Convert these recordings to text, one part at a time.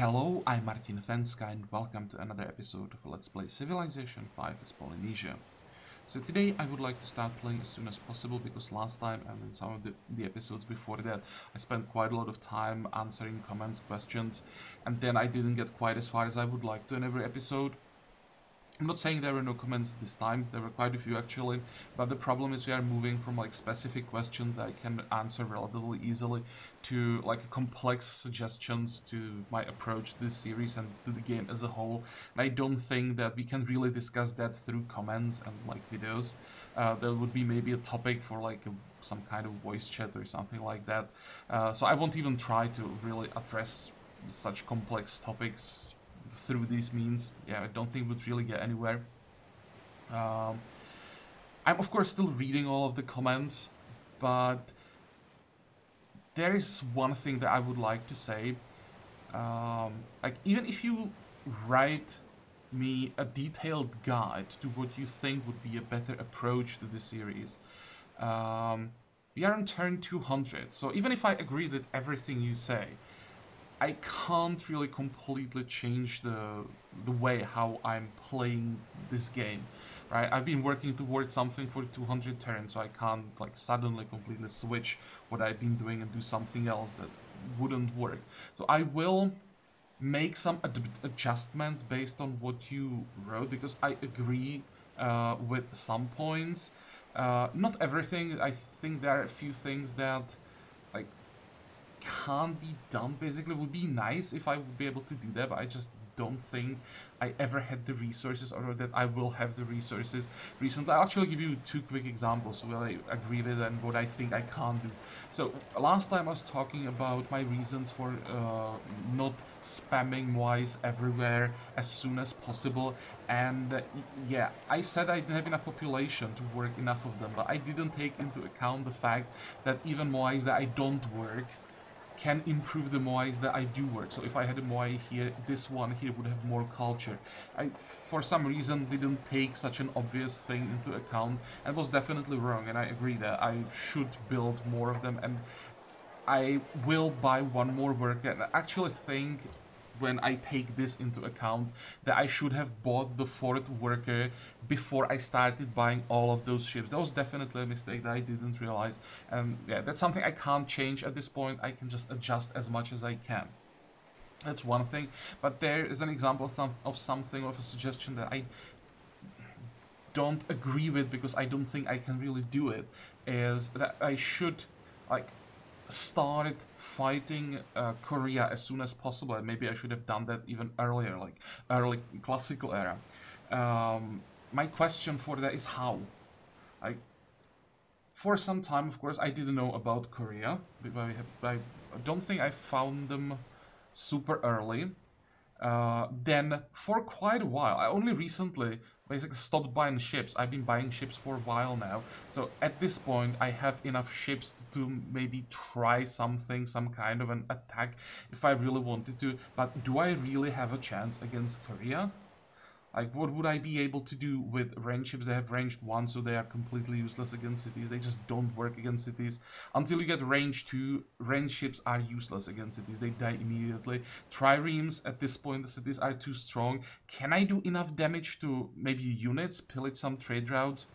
Hello, I'm Martin Fencka and welcome to another episode of Let's Play Civilization 5 as Polynesia. So today I would like to start playing as soon as possible because last time and in some of the episodes before that I spent quite a lot of time answering comments, questions, and then I didn't get quite as far as I would like to in every episode. I'm not saying there were no comments this time, there were quite a few actually, but the problem is we are moving from like specific questions that I can answer relatively easily to like complex suggestions to my approach to this series and to the game as a whole. And I don't think that we can really discuss that through comments and like videos. There would be maybe a topic for like some kind of voice chat or something like that. So I won't even try to really address such complex topics through these means. Yeah, I don't think we'd really get anywhere. I'm of course still reading all of the comments, but there is one thing that I would like to say. Like, even if you write me a detailed guide to what you think would be a better approach to the series, we are on turn 200, so even if I agree with everything you say, I can't really completely change the way how I'm playing this game, right? I've been working towards something for 200 turns, so I can't like suddenly completely switch what I've been doing and do something else that wouldn't work. So I will make some adjustments based on what you wrote, because I agree with some points. Not everything. I think there are a few things that like can't be done. Basically, it would be nice if I would be able to do that, but I just don't think I ever had the resources, or that I will have the resources recently. I'll actually give you two quick examples where I agree with and what I think I can't do. So last time I was talking about my reasons for not spamming Wise everywhere as soon as possible, and yeah, I said I didn't have enough population to work enough of them, but I didn't take into account the fact that even Moais that I don't work can improve the Moais that I do work. So if I had a Moai here, this one here would have more culture. I, for some reason, didn't take such an obvious thing into account, and was definitely wrong, and I agree that I should build more of them, and I will buy one more worker, and I actually think, when I take this into account, that I should have bought the fourth worker before I started buying all of those ships. That was definitely a mistake that I didn't realize, and yeah, that's something I can't change at this point. I can just adjust as much as I can. That's one thing, but there is an example of something, of a suggestion that I don't agree with, because I don't think I can really do it, is that I should like started fighting Korea as soon as possible, and maybe I should have done that even earlier, like early classical era. My question for that is how. Like, for some time, of course, I didn't know about Korea. I don't think I found them super early. Then for quite a while, I only recently basically stopped buying ships. I've been buying ships for a while now, so at this point I have enough ships to maybe try something, some kind of an attack if I really wanted to. But do I really have a chance against Korea? Like, what would I be able to do with ranged ships? They have ranged 1, so they are completely useless against cities. They just don't work against cities. Until you get range 2, ranged ships are useless against cities. They die immediately. Triremes, at this point, the cities are too strong. Can I do enough damage to maybe units, pillage some trade routes?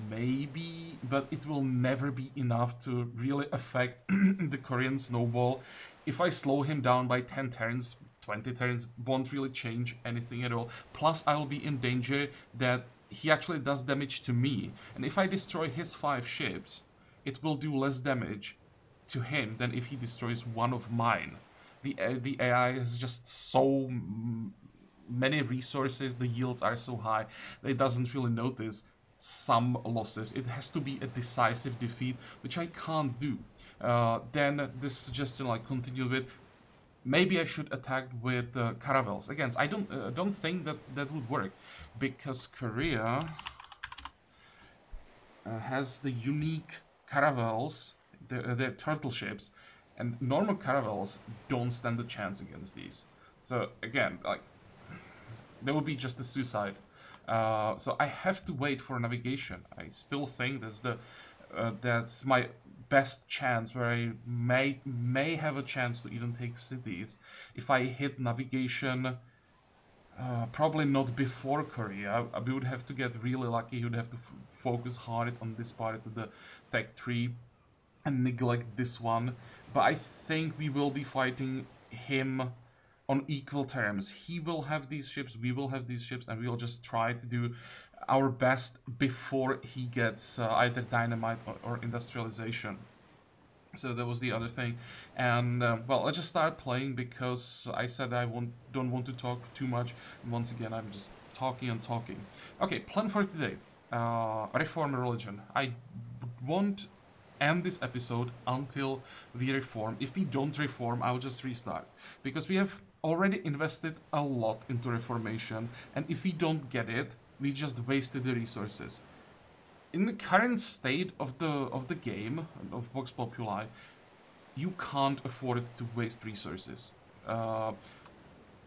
Maybe, but it will never be enough to really affect the Korean snowball. If I slow him down by 10 turns, 20 turns, won't really change anything at all. Plus, I will be in danger that he actually does damage to me. And if I destroy his 5 ships, it will do less damage to him than if he destroys one of mine. The AI has just so many resources, the yields are so high, that it doesn't really notice some losses. It has to be a decisive defeat, which I can't do. Then this suggestion, like, continue with, maybe I should attack with caravels. Again, I don't think that that would work, because Korea has the unique caravels, their turtle ships, and normal caravels don't stand a chance against these. So again, like, there would be just a suicide. So I have to wait for navigation. I still think that's my best chance, where I may have a chance to even take cities, if I hit navigation. Probably not before Korea. We would have to get really lucky. He would have to focus hard on this part of the tech tree and neglect this one. But I think we will be fighting him on equal terms. He will have these ships, we will have these ships, and we'll just try to do our best before he gets either dynamite or industrialization. So that was the other thing. And well, let's just start playing, because I said I don't want to talk too much. And once again, I'm just talking and talking. Okay, plan for today. Reform religion. I won't end this episode until we reform. If we don't reform, I'll just restart, because we have already invested a lot into reformation, and if we don't get it, we just wasted the resources. In the current state of the game of Vox Populi, you can't afford to waste resources.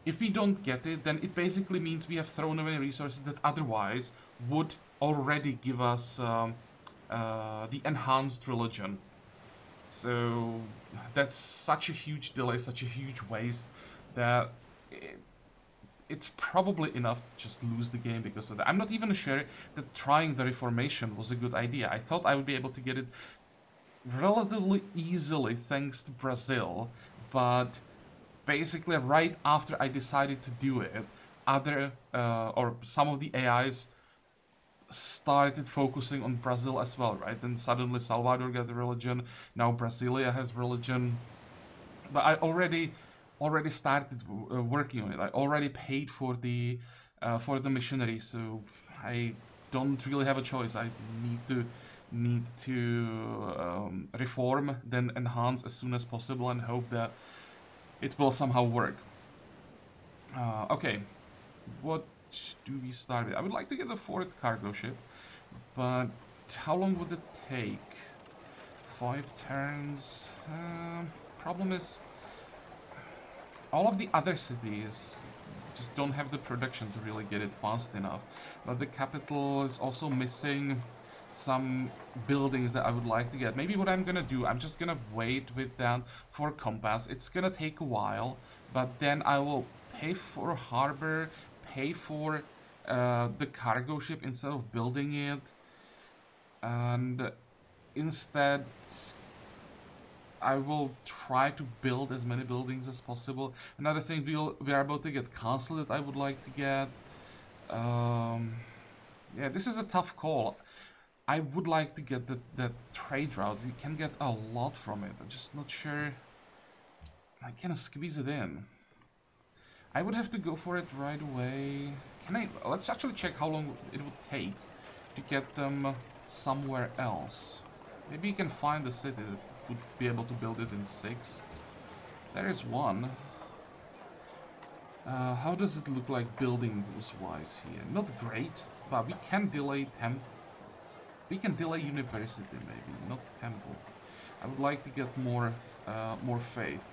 If we don't get it, then it basically means we have thrown away resources that otherwise would already give us the enhanced religion. So that's such a huge delay, such a huge waste, that it's probably enough to just lose the game because of that. I'm not even sure that trying the reformation was a good idea. I thought I would be able to get it relatively easily thanks to Brazil, but basically right after I decided to do it, or some of the AIs started focusing on Brazil as well, right? Then suddenly Salvador got the religion, now Brasilia has religion. But I already started working on it. I already paid for the missionary, so I don't really have a choice. I need to reform, then enhance as soon as possible, and hope that it will somehow work. Okay, what do we start with? I would like to get a fourth cargo ship, but how long would it take? 5 turns. Problem is, all of the other cities just don't have the production to really get it fast enough. But the capital is also missing some buildings that I would like to get. Maybe what I'm gonna do, I'm just gonna wait with that for compass. It's gonna take a while, but then I will pay for a harbor, pay for the cargo ship instead of building it, and instead I will try to build as many buildings as possible. Another thing, we are about to get castle that I would like to get. Yeah, this is a tough call. I would like to get that trade route. We can get a lot from it. I'm just not sure I can squeeze it in. I would have to go for it right away. Can I? Let's actually check how long it would take to get them somewhere else. Maybe you can find a city that would be able to build it in 6. There is one. How does it look like building wise here? Not great, but we can delay we can delay university maybe, not temple. I would like to get more faith.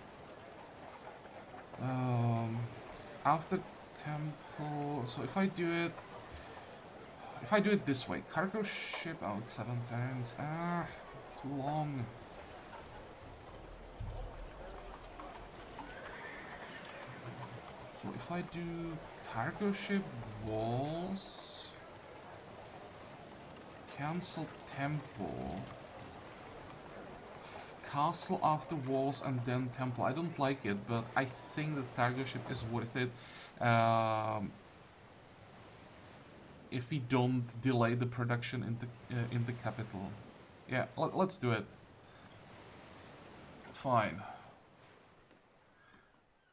After temple, so if I do it this way, cargo ship out 7 turns. Too long. So if I do cargo ship, walls, cancel temple, castle after walls, and then temple. I don't like it, but I think that cargo ship is worth it if we don't delay the production in the capital. Yeah, let's do it. Fine.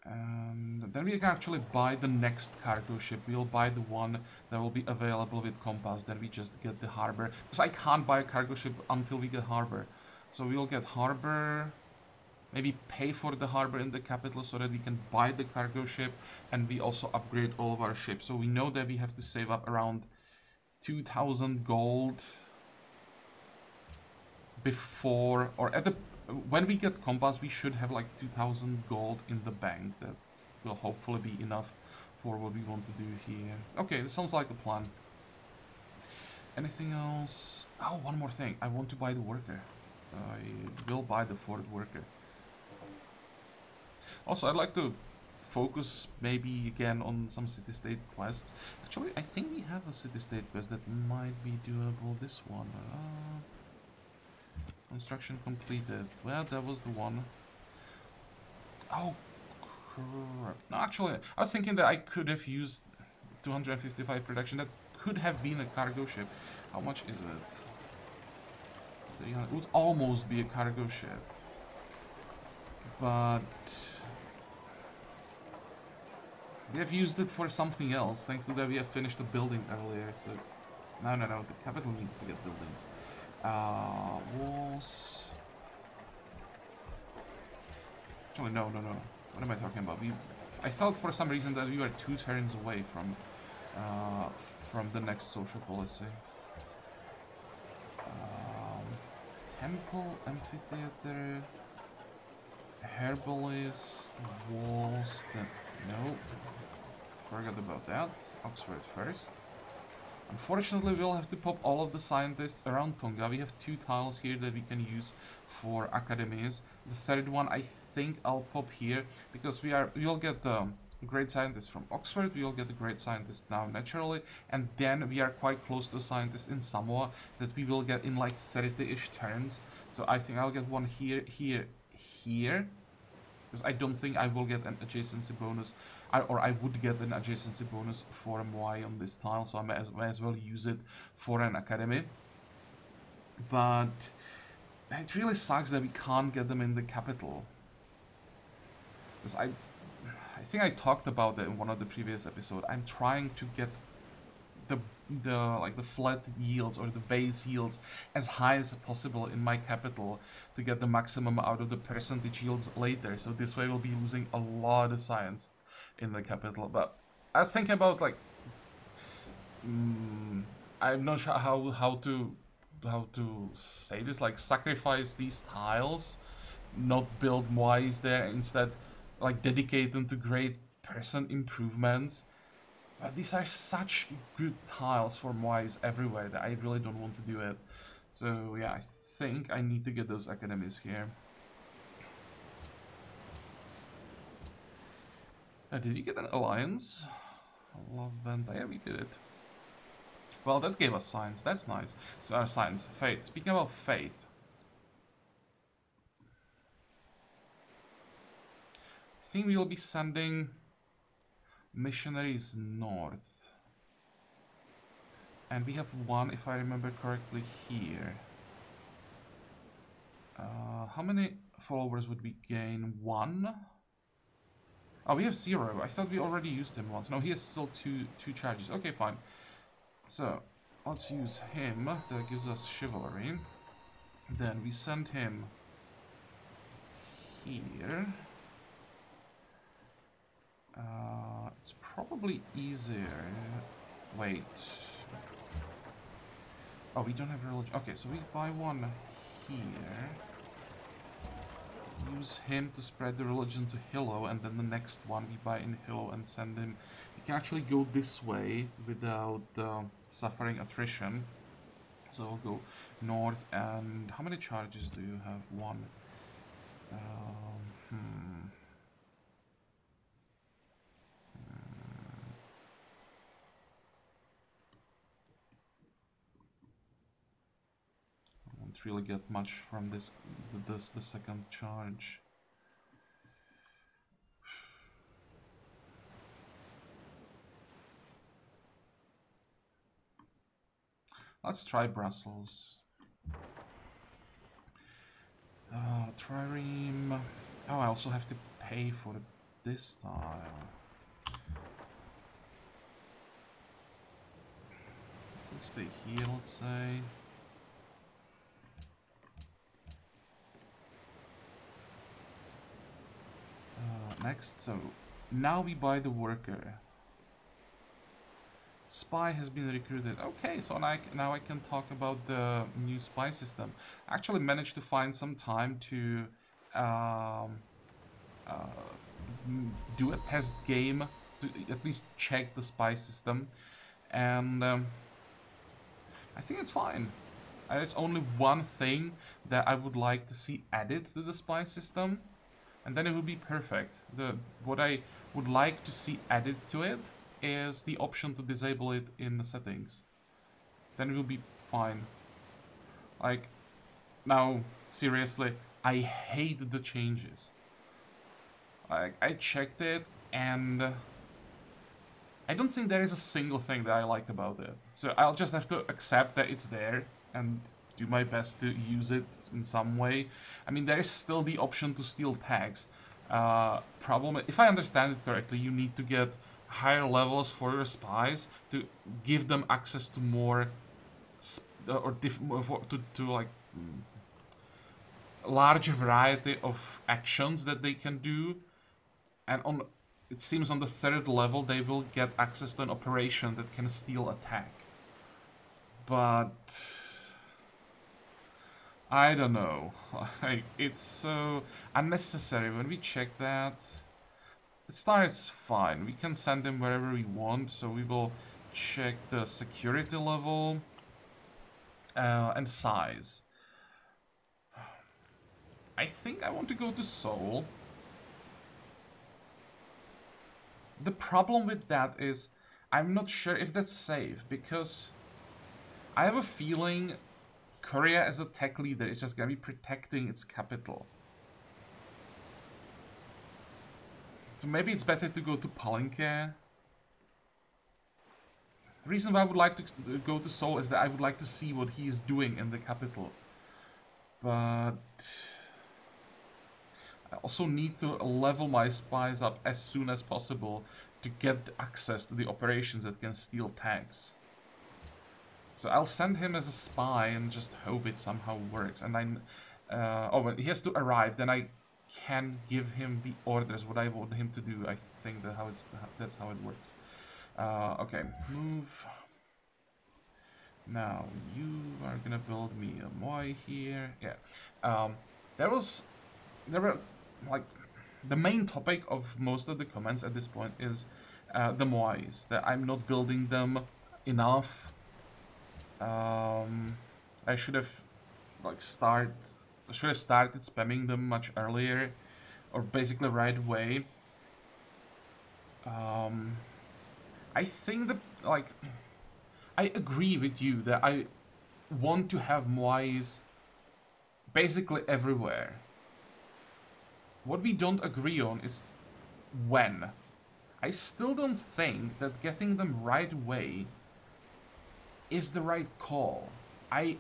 And then we can actually buy the next cargo ship. We'll buy the one that will be available with compass. Then we just get the harbor. Because I can't buy a cargo ship until we get harbor. So we'll get harbor. Maybe pay for the harbor in the capital so that we can buy the cargo ship. And we also upgrade all of our ships. So we know that we have to save up around 2,000 gold before, or at the when we get compass, we should have like 2,000 gold in the bank. That will hopefully be enough for what we want to do here. Okay, this sounds like a plan. Anything else? Oh, one more thing. I want to buy the worker. I will buy the fourth worker. Also, I'd like to focus maybe again on some city-state quests. Actually, I think we have a city-state quest that might be doable. This one. Construction completed. Well, that was the one. Oh, crap. No, actually, I was thinking that I could have used 255 production. That could have been a cargo ship. How much is it? 300. It would almost be a cargo ship. But we have used it for something else. Thanks to that, we have finished the building earlier. So, no. The capital needs to get buildings. Walls. Actually, no. What am I talking about? I thought for some reason that we were 2 turns away from the next social policy. Temple, amphitheater, herbalist, walls. No, forgot about that. Oxford first. Unfortunately, we'll have to pop all of the scientists around Tonga. We have 2 tiles here that we can use for academies. The third one, I think I'll pop here because we'll get the great scientist from Oxford. We'll get the great scientist now naturally, and then we are quite close to a scientist in Samoa that we will get in like 30-ish turns. So I think I'll get one here, because I don't think I will get an adjacency bonus, or I would get an adjacency bonus for a Moai on this tile, so I may as well use it for an academy. But it really sucks that we can't get them in the capital. Because I think I talked about that in one of the previous episodes. I'm trying to get the flat yields or the base yields as high as possible in my capital to get the maximum out of the percentage yields later. So this way we'll be losing a lot of science in the capital. But I was thinking about like I'm not sure how to say this, like sacrifice these tiles, not build Moais there, instead like dedicate them to great percent improvements. But these are such good tiles for Moais everywhere that I really don't want to do it. So yeah, I think I need to get those academies here. Did we get an alliance? Laventa, yeah, we did it. Well, that gave us science, that's nice. So our science, faith. Speaking about faith. I think we'll be sending missionaries north. And we have one, if I remember correctly, here. How many followers would we gain? 1? Oh, we have 0. I thought we already used him once. No, he has still two charges. Okay, fine. So, let's use him. That gives us chivalry. Then we send him here. It's probably easier. Wait. Oh, we don't have religion. Okay, so we buy one here. Use him to spread the religion to Hilo, and then the next one we buy in Hilo and send him. We can actually go this way without suffering attrition. So I'll go north. And how many charges do you have? 1. Really get much from the second charge. Let's try Brussels. Trireme. Oh, I also have to pay for this tile. Let's stay here, let's say. Next, so now we buy the worker. Spy has been recruited. Okay, so now I can talk about the new spy system. I actually managed to find some time to do a test game to at least check the spy system, and I think it's fine. There's only one thing that I would like to see added to the spy system, and then it would be perfect. What I would like to see added to it is the option to disable it in the settings. Then it will be fine. Like, now, seriously, I hate the changes. Like, I checked it, and I don't think there is a single thing that I like about it. So I'll just have to accept that it's there and do my best to use it in some way. I mean, there is still the option to steal tags. Problem, if I understand it correctly, you need to get higher levels for your spies to give them access to more like large variety of actions that they can do, and on it seems on the 3rd level they will get access to an operation that can steal attack. But I don't know, like, it's so unnecessary. When we check that, it starts fine. We can send him wherever we want, so we will check the security level and size. I think I want to go to Seoul. The problem with that is I'm not sure if that's safe, because I have a feeling Korea as a tech leader is just gonna be protecting its capital. So maybe it's better to go to Polynesia. The reason why I would like to go to Seoul is that I would like to see what he is doing in the capital. But I also need to level my spies up as soon as possible to get access to the operations that can steal tags. So I'll send him as a spy and just hope it somehow works. And then, oh, when he has to arrive, then I can give him the orders, what I want him to do. I think that's how it works. Okay, move. Now, you are gonna build me a Moai here. Yeah. There were, like, the main topic of most of the comments at this point is the Moais, that I'm not building them enough. I should have started spamming them much earlier, or basically right away. I think that, like, I agree with you that I want to have Moais basically everywhere. What we don't agree on is when. I still don't think that getting them right away is the right call. I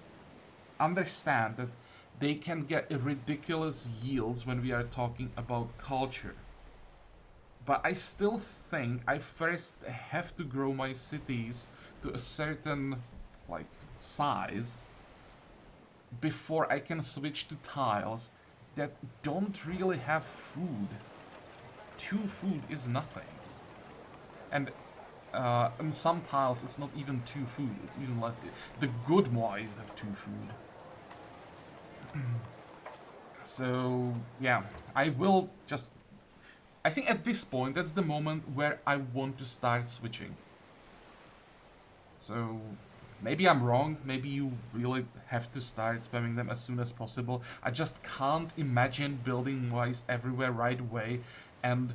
understand that they can get ridiculous yields when we are talking about culture. But I still think I first have to grow my cities to a certain, like, size before I can switch to tiles that don't really have food. 2 food is nothing. And in some tiles it's not even 2 food, it's even less. The good Moais have 2 food. So, yeah, I will just... I think at this point, that's the moment where I want to start switching. So, maybe I'm wrong, maybe you really have to start spamming them as soon as possible. I just can't imagine building Moais everywhere right away and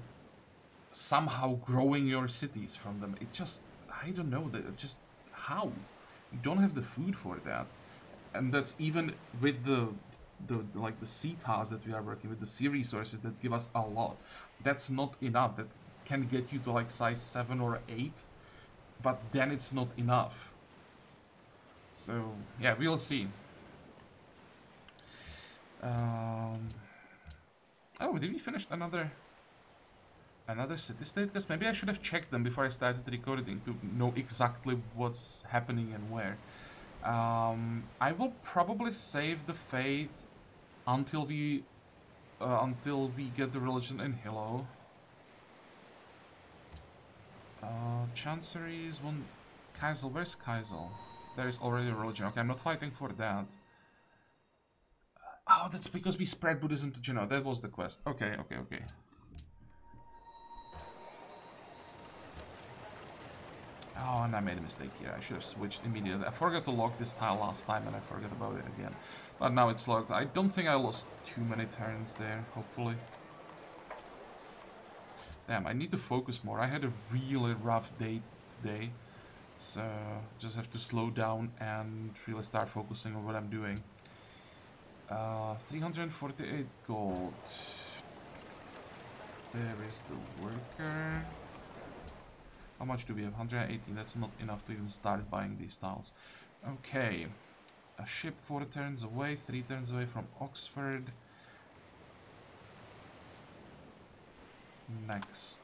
somehow growing your cities from them. It just, I don't know, just how? You don't have the food for that. And that's even with the sea tiles that we are working with, the sea resources that give us a lot. That's not enough. That can get you to like size 7 or 8, but then it's not enough. So yeah, we'll see. Oh, did we finish another city state? Because maybe I should have checked them before I started recording to know exactly what's happening and where. I will probably save the faith until we get the religion in Hilo. Chancery is one. Kaisel, where's Kaisel? There is already a religion. Okay, I'm not fighting for that. Oh, that's because we spread Buddhism to Genoa. That was the quest. Okay. Oh, and I made a mistake here. I should have switched immediately. I forgot to lock this tile last time, and I forgot about it again. But now it's locked. I don't think I lost too many turns there, hopefully. Damn, I need to focus more. I had a really rough day today. So, just have to slow down and really start focusing on what I'm doing. 348 gold. There is the worker. How much do we have? 180. That's not enough to even start buying these tiles. Okay. A ship 4 turns away, 3 turns away from Oxford. Next.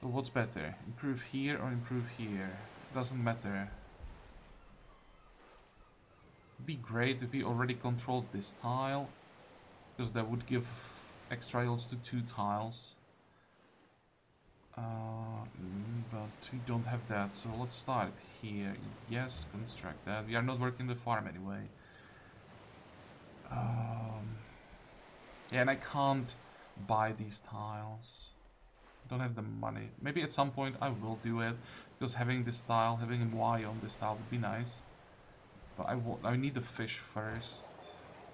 So what's better? Improve here or improve here? Doesn't matter. It'd be great if we already controlled this tile, because that would give extra yields to 2 tiles. But we don't have that, so let's start here. Yes, construct that. We are not working the farm anyway. Yeah, and I can't buy these tiles. Don't have the money. Maybe at some point I will do it, because having this tile, having a Y on this tile would be nice. But I need the fish first.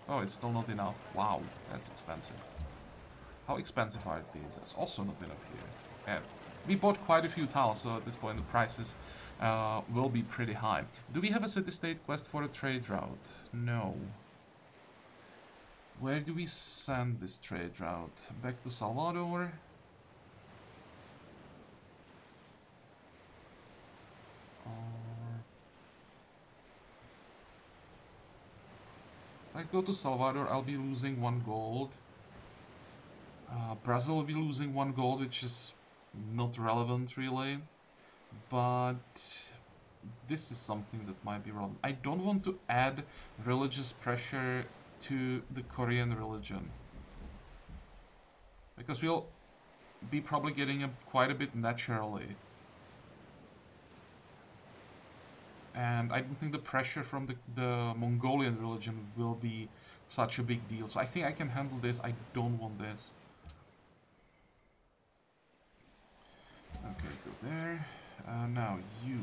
Oh, it's still not enough. Wow, that's expensive. How expensive are these? That's also not enough here. Yeah, we bought quite a few tiles, so at this point the prices will be pretty high. Do we have a city-state quest for a trade route? No. Where do we send this trade route? Back to Salvador? If I go to Salvador, I'll be losing 1 gold. Brazil will be losing 1 gold, which is not relevant really. But this is something that might be relevant. I don't want to add religious pressure to the Korean religion, because we'll be probably getting quite a bit naturally. And I don't think the pressure from the Mongolian religion will be such a big deal. So I think I can handle this. I don't want this. Okay, go there. Now you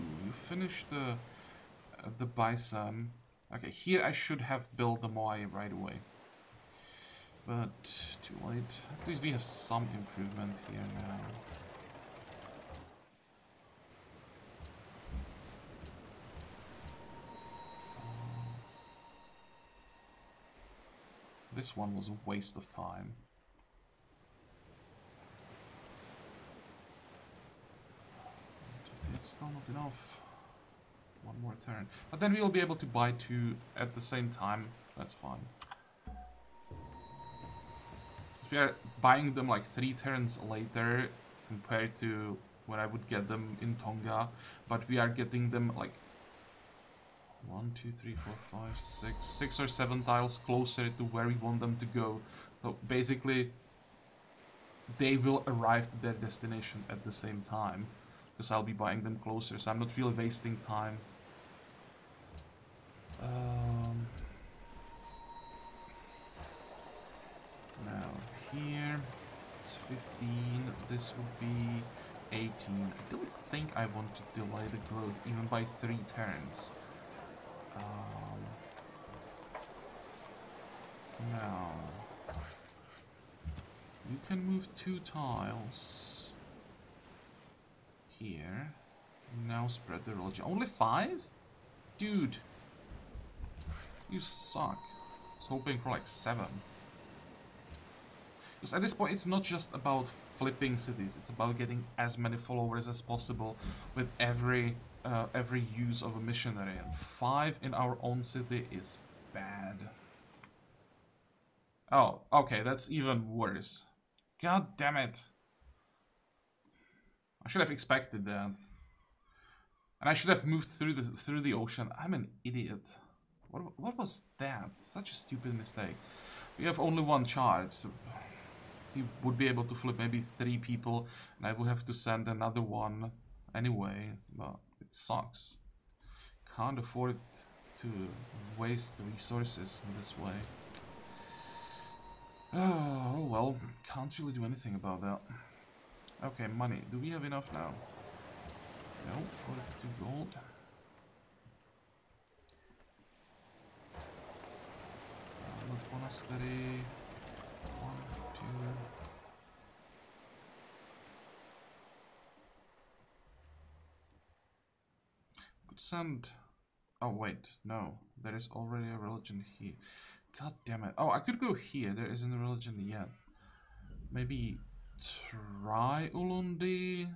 finish the bison. Okay, here I should have built the Moai right away. But too late. At least we have some improvement here now. This one was a waste of time. It's still not enough. 1 more turn. But then we'll be able to buy 2 at the same time. That's fine. We are buying them like 3 turns later compared to when I would get them in Tonga. But we are getting them like 1, 2, 3, 4, 5, 6 or 7 tiles closer to where we want them to go. So basically, they will arrive to their destination at the same time, because I'll be buying them closer, so I'm not really wasting time. Now here, it's 15, this would be 18. I don't think I want to delay the growth even by 3 turns. Now, you can move 2 tiles here. Now spread the religion. Only 5? Dude, you suck. I was hoping for like 7. Because at this point, it's not just about flipping cities. It's about getting as many followers as possible with every use of a missionary. And 5 in our own city is bad. Oh, okay, that's even worse. God damn it. I should have expected that. And I should have moved through the ocean. I'm an idiot. What was that? Such a stupid mistake. We have only 1 charge, so we would be able to flip maybe 3 people, and I will have to send another one anyway. But It sucks. Can't afford to waste resources in this way. Oh well, can't really do anything about that. Okay, money. Do we have enough now? No, 42 gold. Monastery. 1, 2. Could send. Oh wait, no. There is already a religion here. God damn it. Oh, I could go here. There isn't a religion yet. Maybe try Ulundi.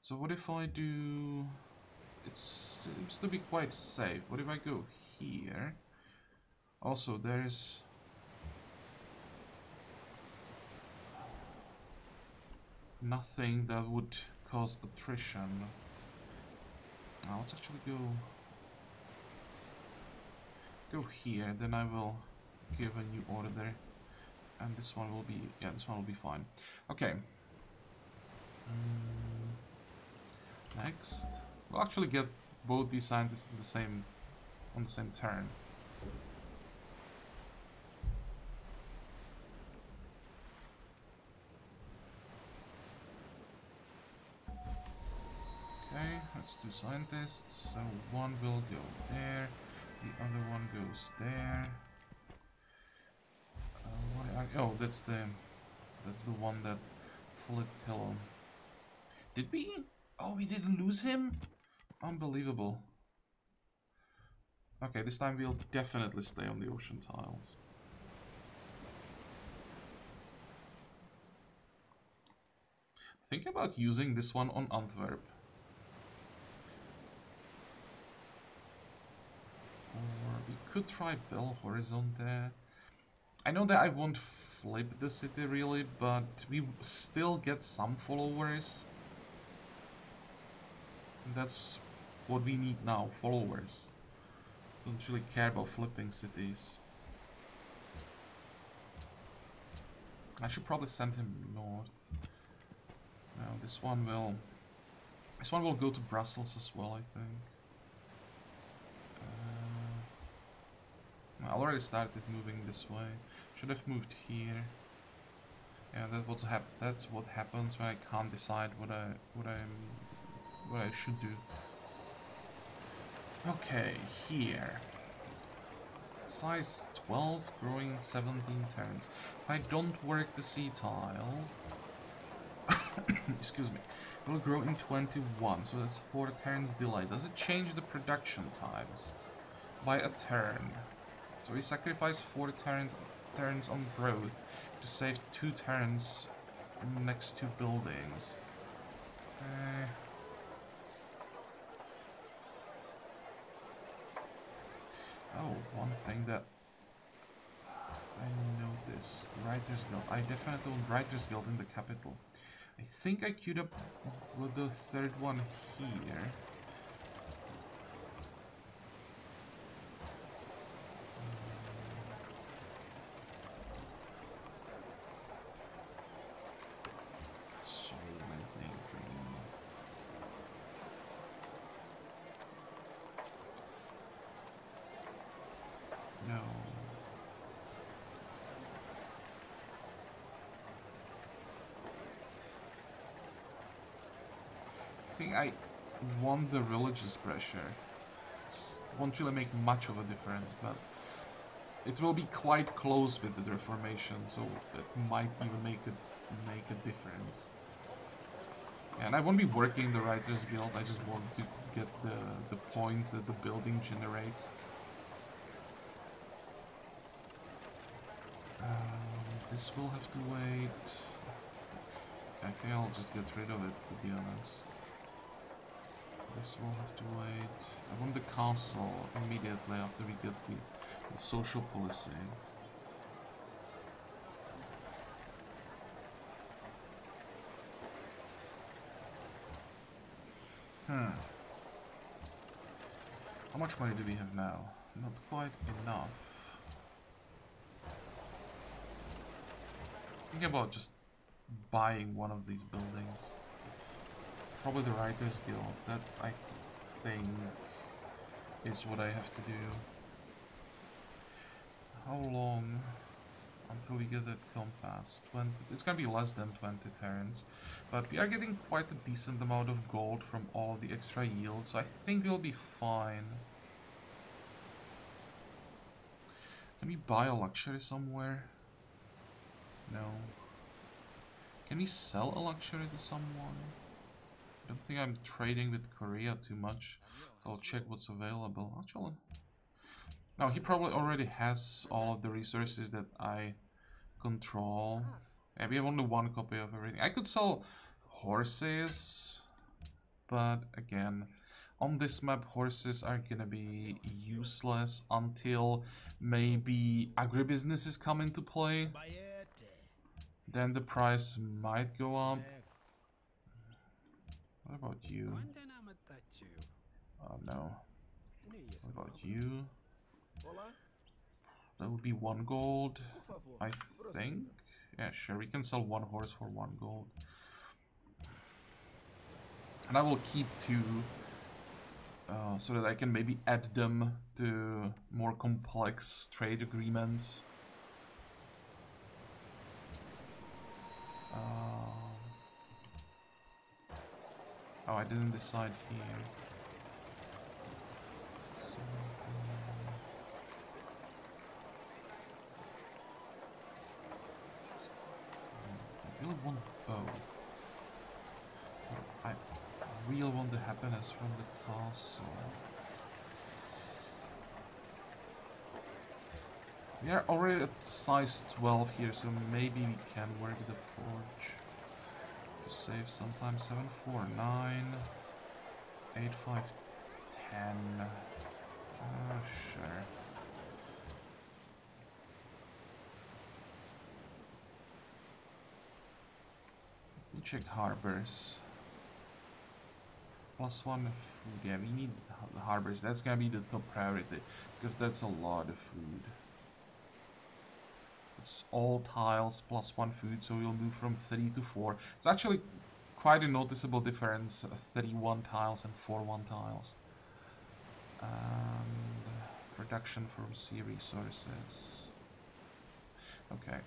So what if I do... It seems to be quite safe. What if I go here? Also, there's... nothing that would cause attrition. Now let's actually go here, then I will give a new order. And this one will be... yeah, this one will be fine. Okay. Next. We'll actually get both these scientists on the same turn. Okay, let's do scientists. So one will go there, the other one goes there. Oh, that's the one that Flit Hill. Did we? Oh, we didn't lose him? Unbelievable. Okay, this time we'll definitely stay on the ocean tiles. Think about using this one on Antwerp. Or we could try Bell Horizon there. I know that I won't flip the city really, but we still get some followers. And that's what we need now, followers. Don't really care about flipping cities. I should probably send him north. No, this one will go to Brussels as well, I think. I already started moving this way. Should have moved here. Yeah, that's what happens when I can't decide what I should do. Okay, here. Size 12, growing 17 turns. If I don't work the sea tile, excuse me, it will grow in 21, so that's 4 turns delay. Does it change the production times by a turn? So we sacrifice 4 turns on growth to save 2 turns next to buildings. Oh, one thing that I noticed, Writers Guild. I definitely want Writers Guild in the capital. I think I queued up with the 3rd one here. So many things that you know. No. I think I want the religious pressure. It won't really make much of a difference, but it will be quite close with the Reformation, so it might even make a difference. Yeah, and I won't be working the Writers Guild, I just want to get the points that the building generates. This will have to wait. I think I'll just get rid of it, to be honest. This will have to wait. I want the castle immediately after we get the social policy. How much money do we have now? Not quite enough. Think about just buying one of these buildings. probably the Writers Guild. That, I think, is what I have to do. How long until we get that compass? 20. It's gonna be less than 20 turns. But we are getting quite a decent amount of gold from all the extra yield, so I think we'll be fine. Can we buy a luxury somewhere? No. Can we sell a luxury to someone? I don't think I'm trading with Korea too much. I'll check what's available. Actually, no, he probably already has all of the resources that I control. Yeah, we have only one copy of everything. I could sell horses, but again, on this map, horses are gonna be useless until maybe agribusinesses come into play. Then the price might go up. What about you? Oh no. What about you? That would be 1 gold, I think. Yeah, sure, we can sell 1 horse for 1 gold. And I will keep 2, so that I can maybe add them to more complex trade agreements. Oh, I didn't decide here. So, I really want both. I really want the happiness from the castle. We are already at size 12 here, so maybe we can work the forge. To save sometimes 7, 4, 9, 8, 5, 10. Sure. Let me check harbors. +1 food. Yeah, we need the harbors. That's gonna be the top priority because that's a lot of food. It's all tiles +1 food, so we'll move from 3 to 4. It's actually quite a noticeable difference, 31 tiles and 41 tiles. And production from sea resources. Okay.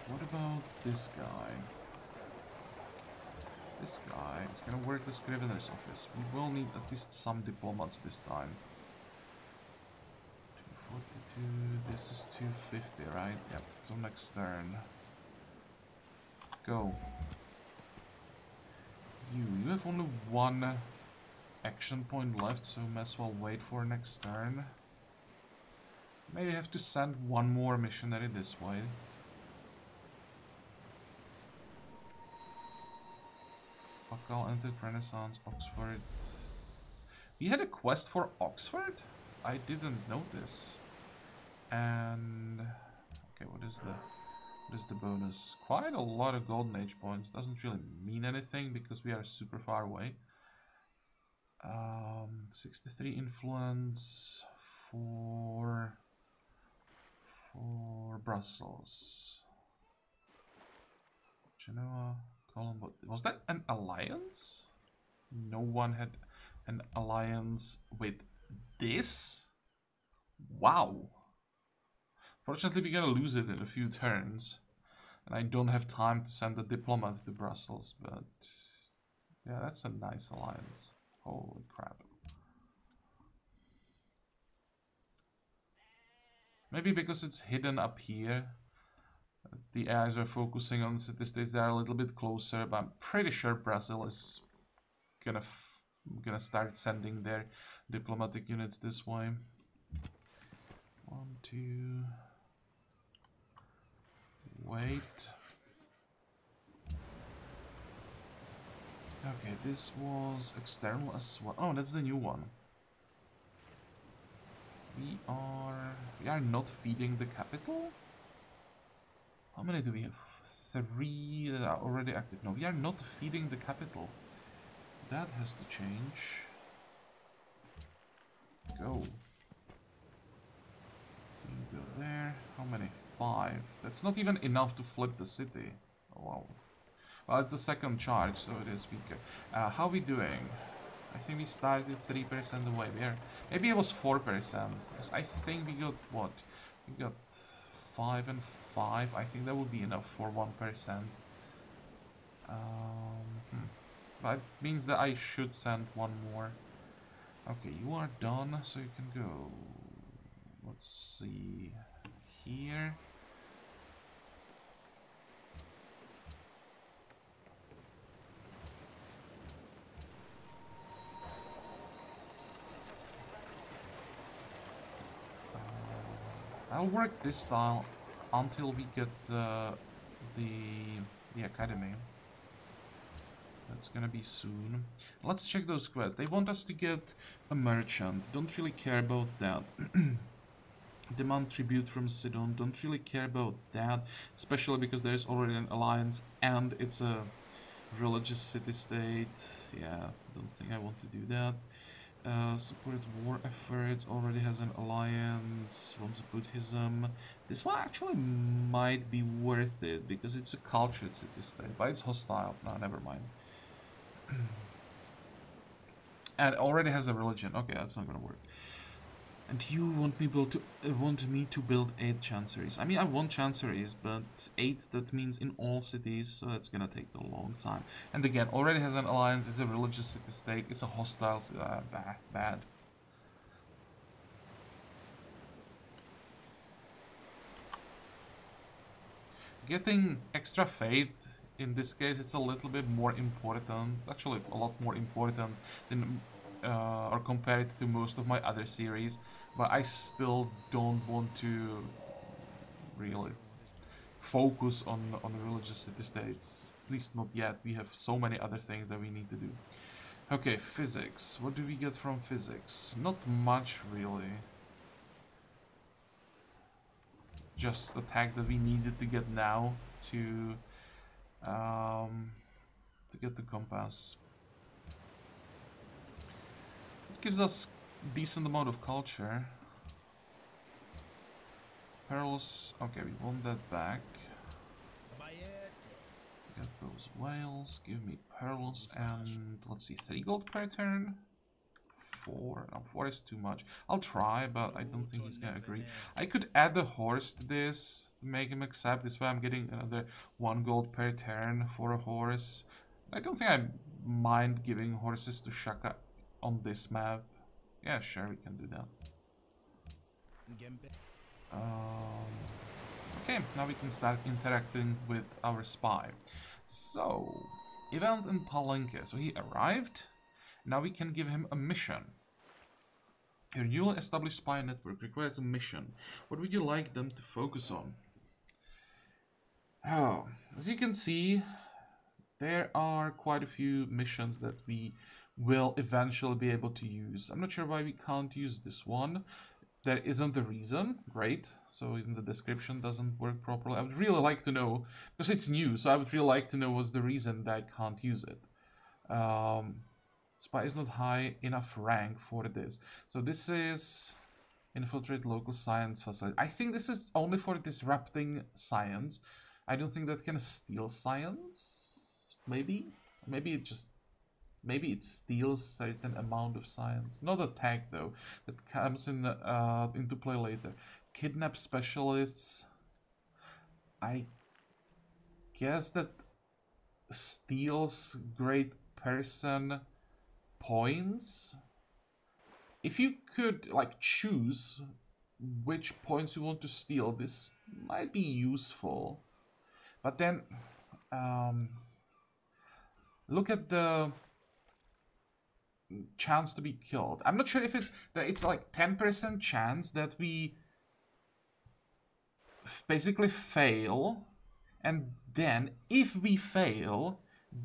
What about this guy? This guy is gonna work the Scrivener's office. We will need at least some diplomats this time. 242, this is 250, right? Yep, so next turn. Go. You have only 1 action point left, so may as well wait for next turn. Maybe have to send 1 more missionary this way. Pakal entered Renaissance, Oxford. We had a quest for Oxford? I didn't notice. And okay, what is the bonus? Quite a lot of Golden Age points. Doesn't really mean anything because we are super far away. 63 influence for Brussels. Genoa, Colombo. Was that an alliance? No one had an alliance with this? Wow. Fortunately, we're gonna lose it in a few turns. And I don't have time to send a diplomat to Brussels, but yeah, that's a nice alliance. Holy crap. Maybe because it's hidden up here, the eyes are focusing on city-states that are a little bit closer, but I'm pretty sure Brazil is gonna start sending their diplomatic units this way. 1, 2... Wait. Okay, this was external as well. Oh, that's the new one. We are not feeding the capital? How many do we have? 3 that are already active. No, we are not feeding the capital. That has to change. Go. You go there. How many? 5. That's not even enough to flip the city. Oh, wow. Well, it's the second charge, so it is weaker. How are we doing? I think we started 3% away there. Maybe it was 4%. Because I think we got what? We got 5 and 5. I think that would be enough for 1%. That means that I should send one more. Okay, you are done, so you can go. Let's see here. I'll work this style until we get the academy. That's gonna be soon. Let's check those quests. They want us to get a merchant. Don't really care about that. Demand tribute from Sidon. Don't really care about that, especially because there's already an alliance and it's a religious city-state. Yeah, don't think I want to do that. Support war efforts, already has an alliance, wants Buddhism. This one actually might be worth it because it's a cultured city-state, but it's hostile. No, never mind. And it already has a religion. Okay, that's not gonna work. And you want me to build 8 chanceries. I mean, I want chanceries, but 8, that means in all cities, so that's gonna take a long time. And again, already has an alliance, it's a religious city-state, it's a hostile, bad. Getting extra faith, in this case, it's a little bit more important. It's actually a lot more important than or compared to most of my other series, but I still don't want to really focus on religious city-states, at least not yet. We have so many other things that we need to do. Okay, physics. What do we get from physics? Not much, really. Just the tag that we needed to get now to get the compass. Gives us decent amount of culture. Pearls. Okay, we want that back. Get those whales. Give me pearls and let's see, 3 gold per turn. 4. No, 4 is too much. I'll try, but I don't think he's gonna agree. I could add a horse to this to make him accept. This way I'm getting another 1 gold per turn for a horse. I don't think I mind giving horses to Shaka on this map. Yeah, sure, we can do that. Okay, now we can start interacting with our spy. So, event in Polynesia. So he arrived. Now we can give him a mission. Your newly established spy network requires a mission. What would you like them to focus on? Oh, as you can see, there are quite a few missions that we will eventually be able to use. I'm not sure why we can't use this one. There isn't a reason. Great. So even the description doesn't work properly. I would really like to know, because it's new, so I would really like to know what's the reason that I can't use it. Spy is not high enough rank for this. So this is infiltrate local science facility. I think this is only for disrupting science. I don't think that can steal science. Maybe it steals certain amount of science. Not a tag though. That comes in into play later. Kidnap specialists. I guess that steals great person points. If you could like choose which points you want to steal, this might be useful. But then look at the chance to be killed. I'm not sure if it's like 10% chance that we basically fail, and then if we fail,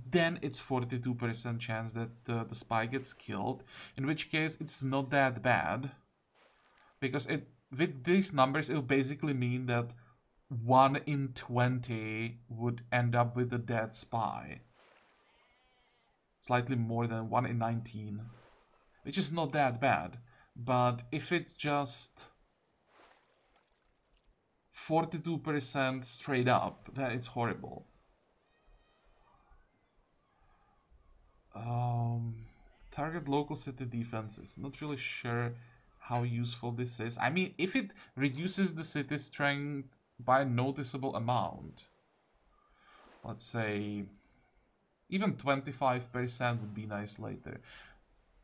then it's 42% chance that the spy gets killed, in which case it's not that bad, because with these numbers it will basically mean that 1 in 20 would end up with a dead spy. Slightly more than 1 in 19, which is not that bad. But if it's just 42% straight up, then it's horrible. Target local city defenses. Not really sure how useful this is. I mean, if it reduces the city strength by a noticeable amount, let's say even 25% would be nice later.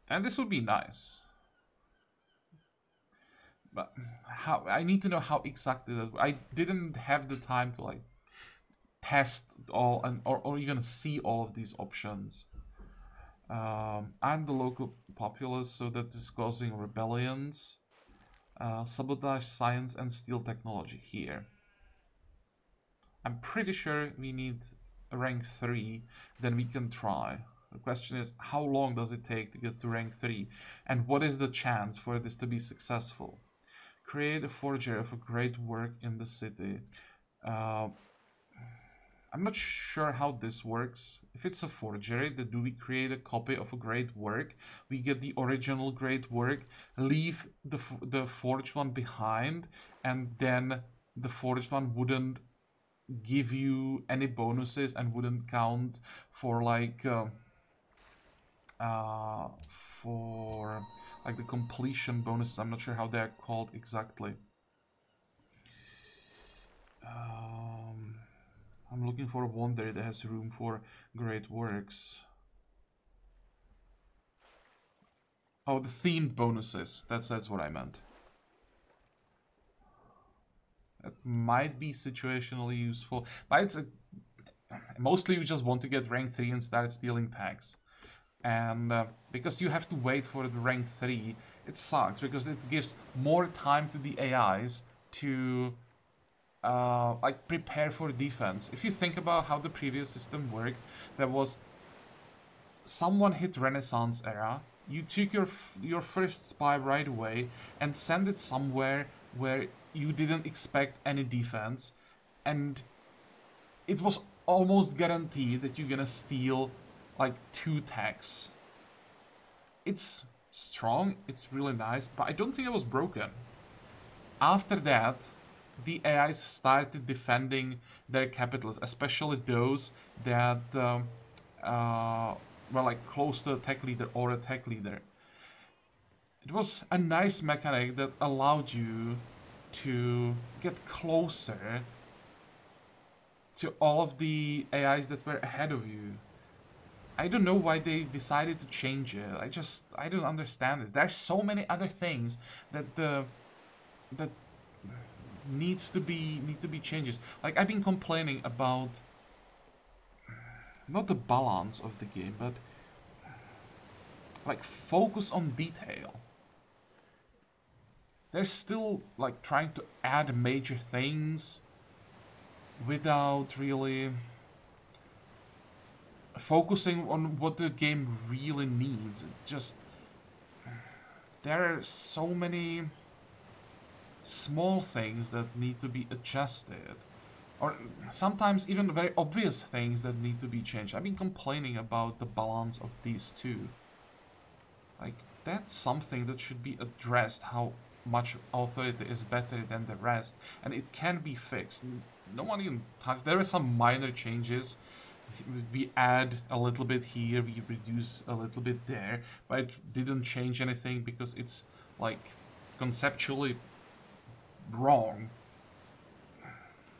And this would be nice. But how, I need to know how exactly that. I didn't have the time to like test all and or even see all of these options. I'm the local populace, so that is causing rebellions. Sabotage science and steal technology here. I'm pretty sure we need a rank 3, then we can try. The question is, how long does it take to get to rank 3? And what is the chance for this to be successful? Create a forger of a great work in the city. I'm not sure how this works. If it's a forgery, then do we create a copy of a great work? We get the original great work, leave the forged one behind, and then the forged one wouldn't give you any bonuses and wouldn't count for like the completion bonuses. I'm not sure how they're called exactly. I'm looking for a wonder that has room for great works. Oh, the themed bonuses. That's what I meant. That might be situationally useful, but it's mostly you just want to get rank 3 and start stealing tags. And because you have to wait for the rank 3, it sucks because it gives more time to the AIs to like prepare for defense. If you think about how the previous system worked, there was someone hit Renaissance era, you took your first spy right away and send it somewhere where you didn't expect any defense, and it was almost guaranteed that you're gonna steal like 2 tags. It's strong, it's really nice, but I don't think it was broken. After that, the AIs started defending their capitals, especially those that were like close to a tech leader or a tech leader. It was a nice mechanic that allowed you to get closer to all of the AIs that were ahead of you. I don't know why they decided to change it. I don't understand this. There's so many other things that that need to be changes. Like, I've been complaining about not the balance of the game, but like focus on detail. They're still like trying to add major things without really focusing on what the game really needs. It just, there are so many small things that need to be adjusted, or sometimes even very obvious things that need to be changed. I've been complaining about the balance of these two. Like, that's something that should be addressed, how much authority is better than the rest, and it can be fixed. No one even touched. There are some minor changes. We add a little bit here, we reduce a little bit there, but it didn't change anything because it's like conceptually wrong.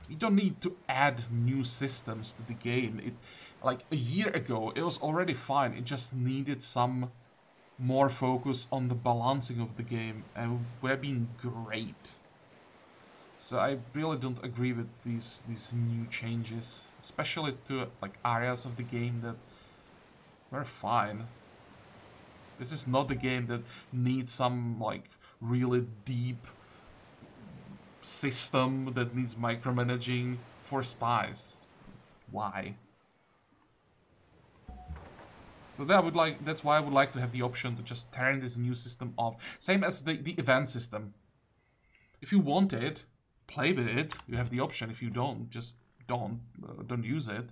You don't need to add new systems to the game. It, like a year ago, it was already fine. It just needed some more focus on the balancing of the game, and we're being great. So I really don't agree with these new changes, especially to like areas of the game that were fine. This is not a game that needs some like really deep system that needs micromanaging for spies. Why? So that's why I would like to have the option to just turn this new system off. Same as the event system. If you want it, play with it. You have the option. If you don't, just don't use it.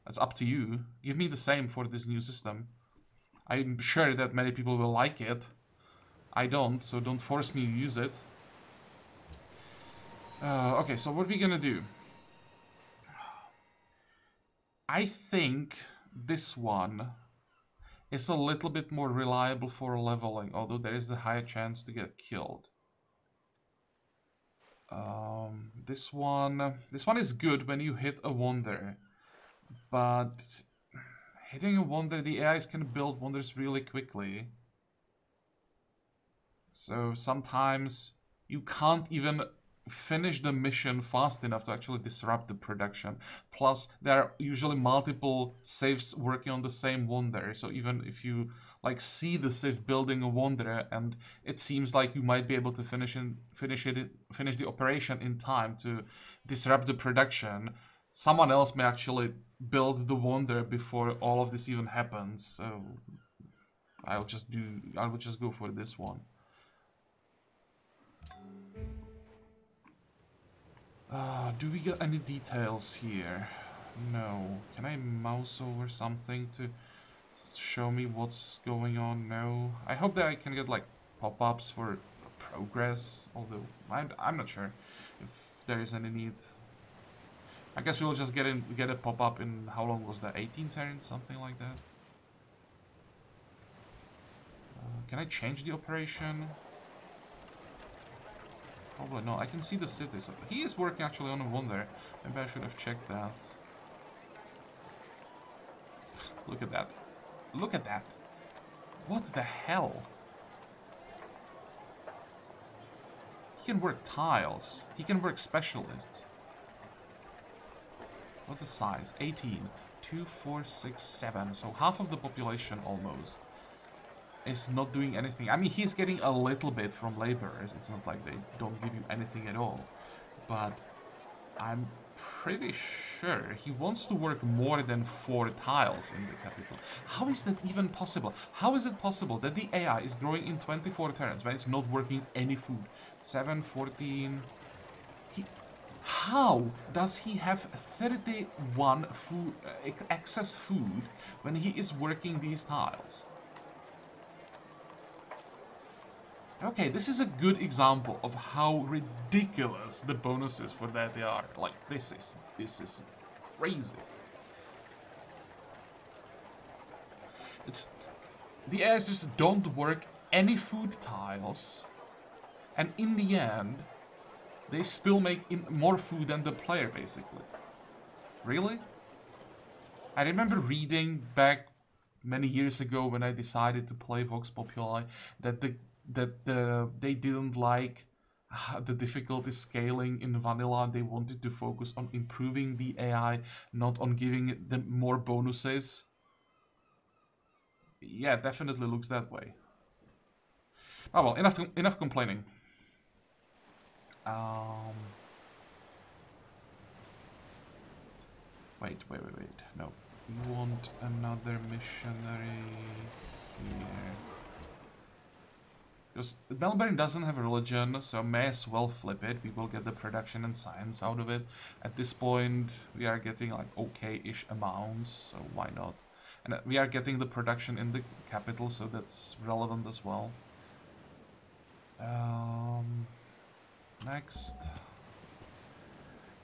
That's up to you. Give me the same for this new system. I'm sure that many people will like it. I don't, so don't force me to use it. Okay, so what are we gonna do? I think this one is a little bit more reliable for leveling, although there is the higher chance to get killed. This one is good when you hit a wonder, but hitting a wonder, the AIs can build wonders really quickly. So sometimes you can't even finish the mission fast enough to actually disrupt the production. Plus, there are usually multiple sieves working on the same wonder. So even if you like see the sieve building a wonder and it seems like you might be able to finish the operation in time to disrupt the production, someone else may actually build the wonder before all of this even happens. So I would just go for this one. Do we get any details here? No. Can I mouse over something to show me what's going on? No. I hope that I can get like pop-ups for progress, although I'm not sure if there is any need. I guess we'll just get a pop-up in, how long was that? 18 turns, something like that. Can I change the operation? Probably not. I can see the city. So he is working actually on a wonder. Maybe I should have checked that. Look at that. Look at that. What the hell? He can work tiles. He can work specialists. What's the size? 18. 2, 4, 6, 7. So half of the population almost is not doing anything. I mean, he's getting a little bit from laborers. It's not like they don't give you anything at all. But I'm pretty sure he wants to work more than 4 tiles in the capital. How is that even possible? How is it possible that the AI is growing in 24 turns when it's not working any food? 7, 14... How does he have 31 food, excess food when he is working these tiles? Okay, this is a good example of how ridiculous the bonuses for that they are. Like, this is crazy. The AIs just don't work any food tiles, and in the end, they still make more food than the player, basically. Really? I remember reading back many years ago when I decided to play Vox Populi that they didn't like the difficulty scaling in vanilla. They wanted to focus on improving the AI, not on giving them more bonuses. Yeah, definitely looks that way. Oh well, enough complaining. Wait. No, we want another missionary here. Because Melbourne doesn't have a religion, so may as well flip it. We will get the production and science out of it. At this point, we are getting like okay-ish amounts, so why not? And we are getting the production in the capital, so that's relevant as well. Next.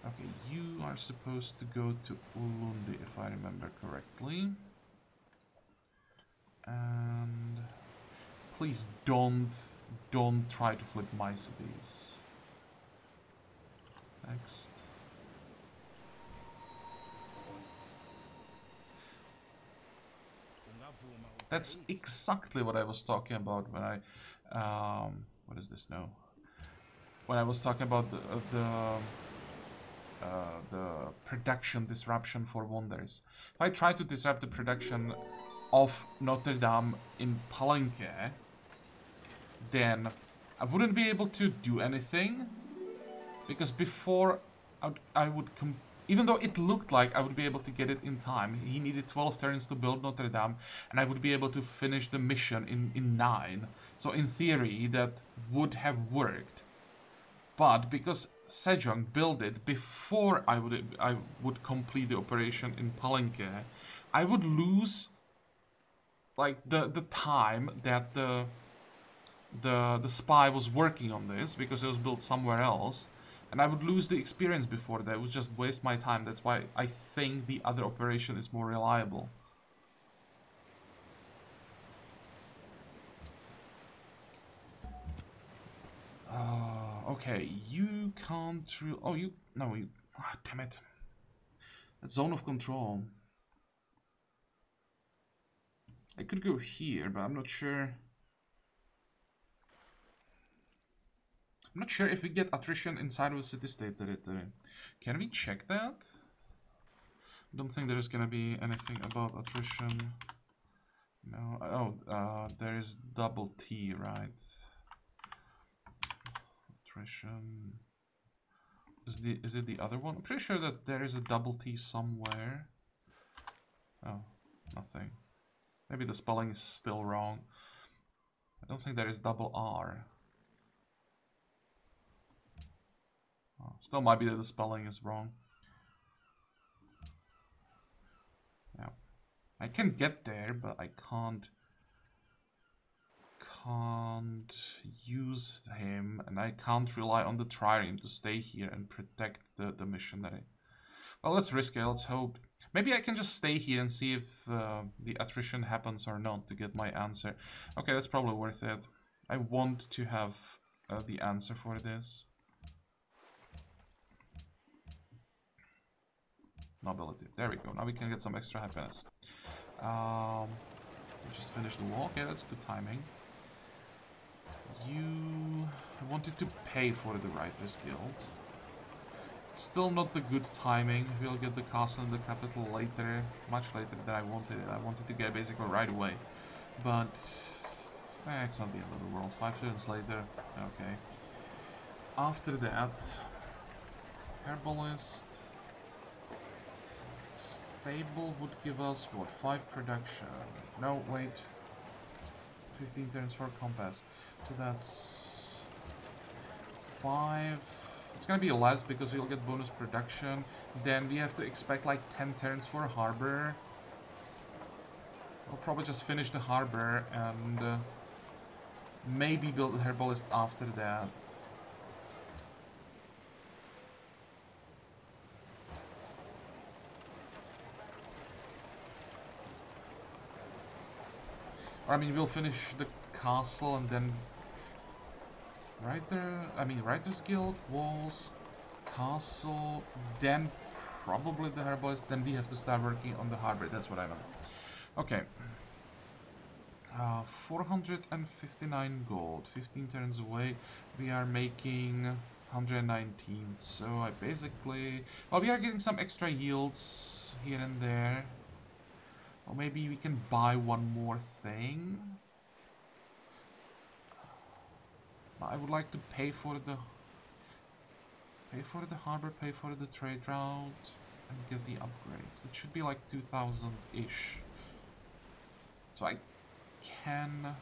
Okay, you are supposed to go to Ulundi, if I remember correctly. And please don't try to flip my cities. Next. That's exactly what I was talking about when I what is this now? When I was talking about the production disruption for wonders. If I try to disrupt the production of Notre Dame in Palenque, then I wouldn't be able to do anything, because before I would even though it looked like I would be able to get it in time, he needed 12 turns to build Notre Dame, and I would be able to finish the mission in 9. So in theory, that would have worked. But because Sejong built it before I would complete the operation in Palenque, I would lose like the time that the spy was working on this, because it was built somewhere else. And I would lose the experience before that. It would just waste my time. That's why I think the other operation is more reliable. Okay, you can't... Oh, you... No, you... Ah, damn it. That's zone of control. I could go here, but I'm not sure... I'm not sure if we get attrition inside of a city-state territory. Can we check that? I don't think there's gonna be anything about attrition. No. Oh, there is double T, right? Attrition. Is it the other one? I'm pretty sure that there is a double T somewhere. Oh, nothing. Maybe the spelling is still wrong. I don't think there is double R. Oh, still might be that the spelling is wrong. Yeah. I can get there, but I can't use him, and I can't rely on the trireme to stay here and protect the missionary. Well, let's risk it. Let's hope. Maybe I can just stay here and see if the attrition happens or not to get my answer. Okay, that's probably worth it. I want to have the answer for this. Nobility. There we go. Now we can get some extra happiness. We just finished the walk. Yeah, that's good timing. You wanted to pay for the Writers Guild. Still not the good timing. We'll get the castle and the capital later. Much later than I wanted it. I wanted to get basically right away. But... it's not the end of the world. 5 turns later. Okay. After that... Herbalist... Stable would give us, what, 5 production? No, wait. 15 turns for compass. So that's 5. It's gonna be less because we'll get bonus production. Then we have to expect like 10 turns for harbor. We'll probably just finish the harbor and maybe build a herbalist after that. I mean, we'll finish the castle and then Writers Guild, walls, castle, then probably the herbalist, then we have to start working on the harbor. That's what I know. Okay. 459 gold, 15 turns away. We are making 119. So I basically... Well, we are getting some extra yields here and there. Or maybe we can buy one more thing. I would like to pay for the harbor, pay for the trade route, and get the upgrades. That should be like 2,000-ish. So I can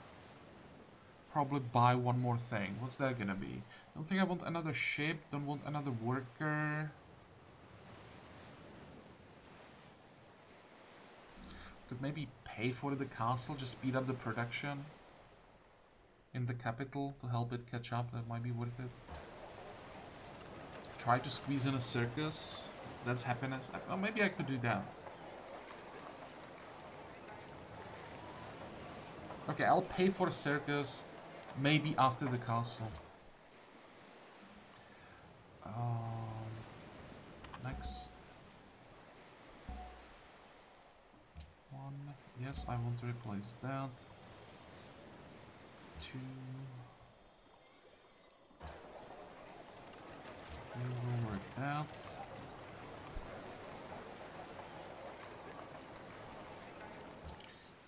probably buy one more thing. What's that gonna be? Don't think I want another ship. Don't want another worker. Could maybe pay for the castle, just speed up the production in the capital to help it catch up. That might be worth it. Try to squeeze in a circus. That's happiness. Oh, maybe I could do that. Okay, I'll pay for a circus maybe after the castle. Next. One. Yes, I want to replace that. 2. We will work that.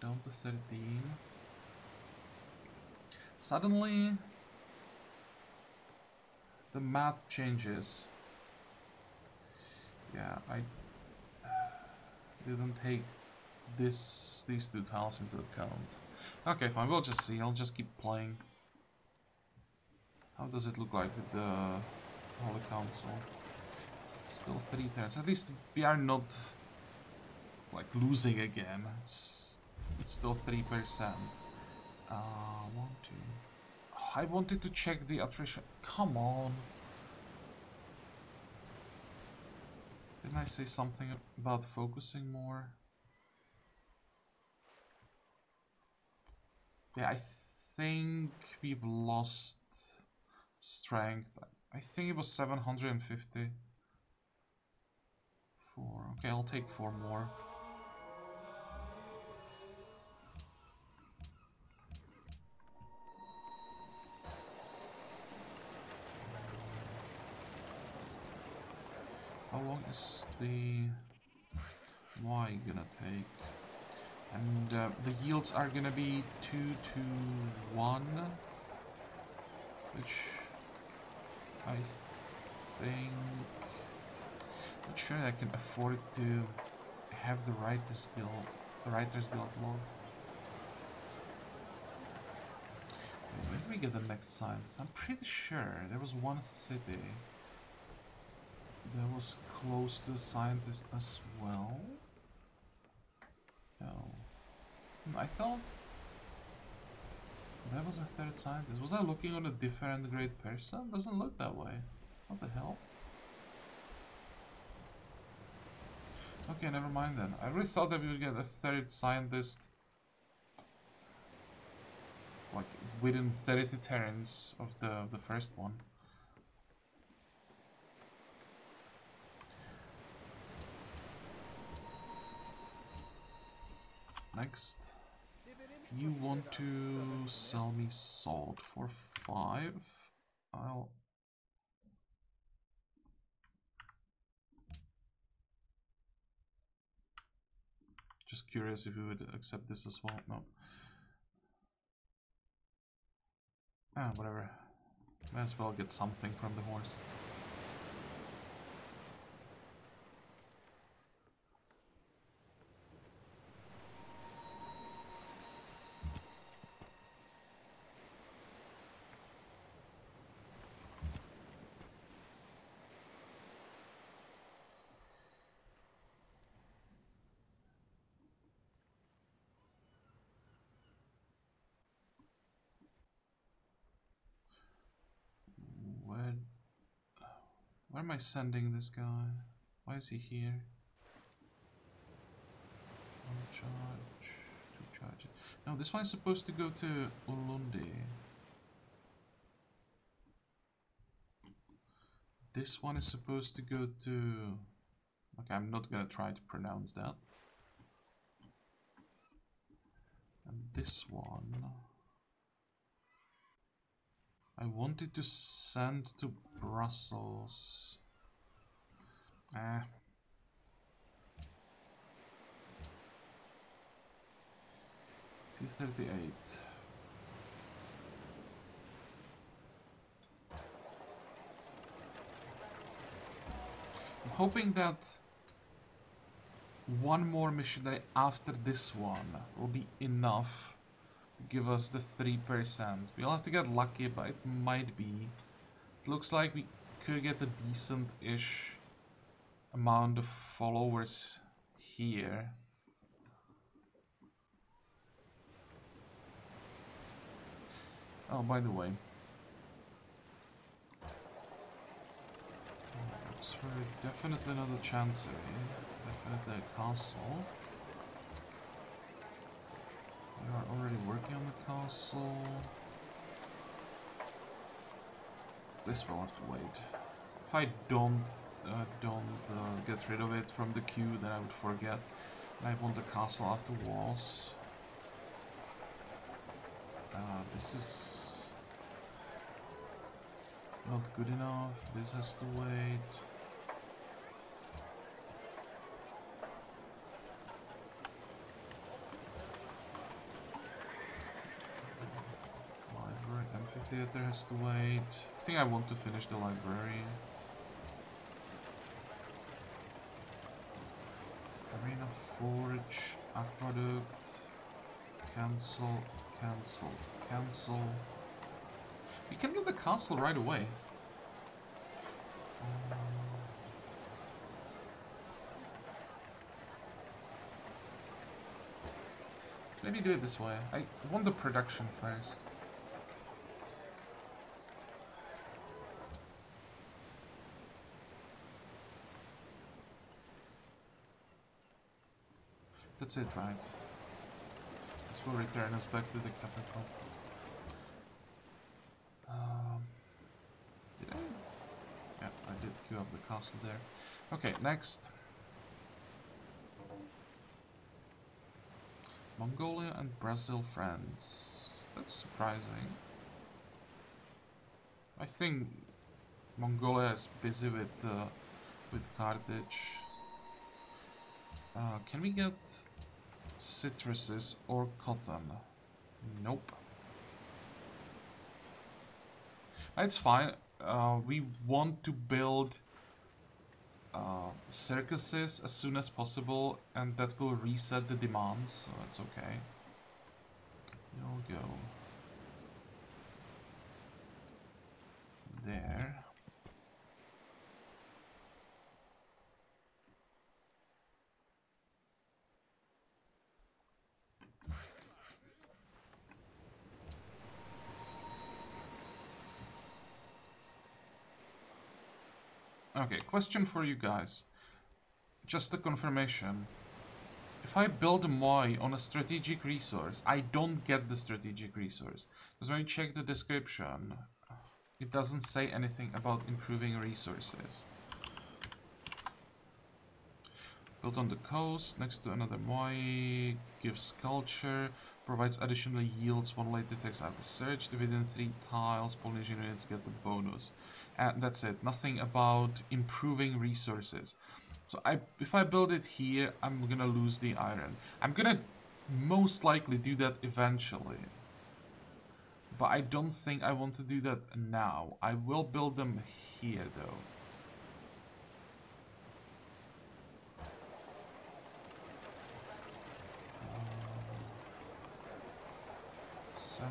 Down to 13. Suddenly, the math changes. Yeah, I didn't take these 2 tiles into account. Okay, fine, we'll just see. I'll just keep playing. How does it look like with the Holy Council? Still 3 turns. At least we are not like losing again. It's still 3%. 1, 2. Oh, I wanted to check the attrition. Come on. Didn't I say something about focusing more? Yeah, I think we've lost strength. I think it was 750. 4. Okay, I'll take 4 more. How long is the Y gonna take? And the yields are gonna be 2 to 1, which I think... Not sure I can afford to have the Writer's Guild log. Where do we get the next sign? Because I'm pretty sure there was one city that was close to a scientist as well. No. I thought that was a third scientist. Was I looking on a different grade person? Doesn't look that way. What the hell? Okay, never mind then. I really thought that we would get a third scientist like within 30 turns of the first one. Next, you want to sell me salt for 5. I'll... Just curious if you would accept this as well. No. Ah, whatever. Might as well get something from the horse. Where am I sending this guy? Why is he here? One charge, 2 charges. No, this one is supposed to go to Ulundi. This one is supposed to go to... Okay, I'm not gonna try to pronounce that. And this one... I wanted to send to Brussels. 238. I'm hoping that one more missionary after this one will be enough to give us the 3%. We'll have to get lucky, but it might be. It looks like we could get a decent-ish amount of followers here. Oh, by the way. So definitely not a chancery. Definitely a castle. We are already working on the castle. This will have to wait. If I don't get rid of it from the queue, then I would forget. And I want the castle after walls. This is not good enough. This has to wait. Library, amphitheater has to wait. I think I want to finish the library. Arena Forge, Aqueduct, cancel, cancel, cancel. We can do the castle right away. Maybe do it this way. I want the production first. That's it, right? This will return us back to the capital. Did I? Yeah, I did queue up the castle there. Okay, next. Mongolia and Brazil friends. That's surprising. I think Mongolia is busy with Carthage. Can we get citruses or cotton? Nope. It's fine. We want to build circuses as soon as possible, and that will reset the demand, so that's okay. You'll go there. Okay, question for you guys. Just a confirmation. If I build a Moi on a strategic resource, I don't get the strategic resource. Because when you check the description, it doesn't say anything about improving resources. Built on the coast, next to another Moi, gives culture, provides additional yields, one later text are researched. Within 3 tiles, Polynesian units get the bonus. And that's it, nothing about improving resources. So if I build it here, I'm gonna lose the iron. I'm gonna most likely do that eventually. But I don't think I want to do that now. I will build them here though. Seven,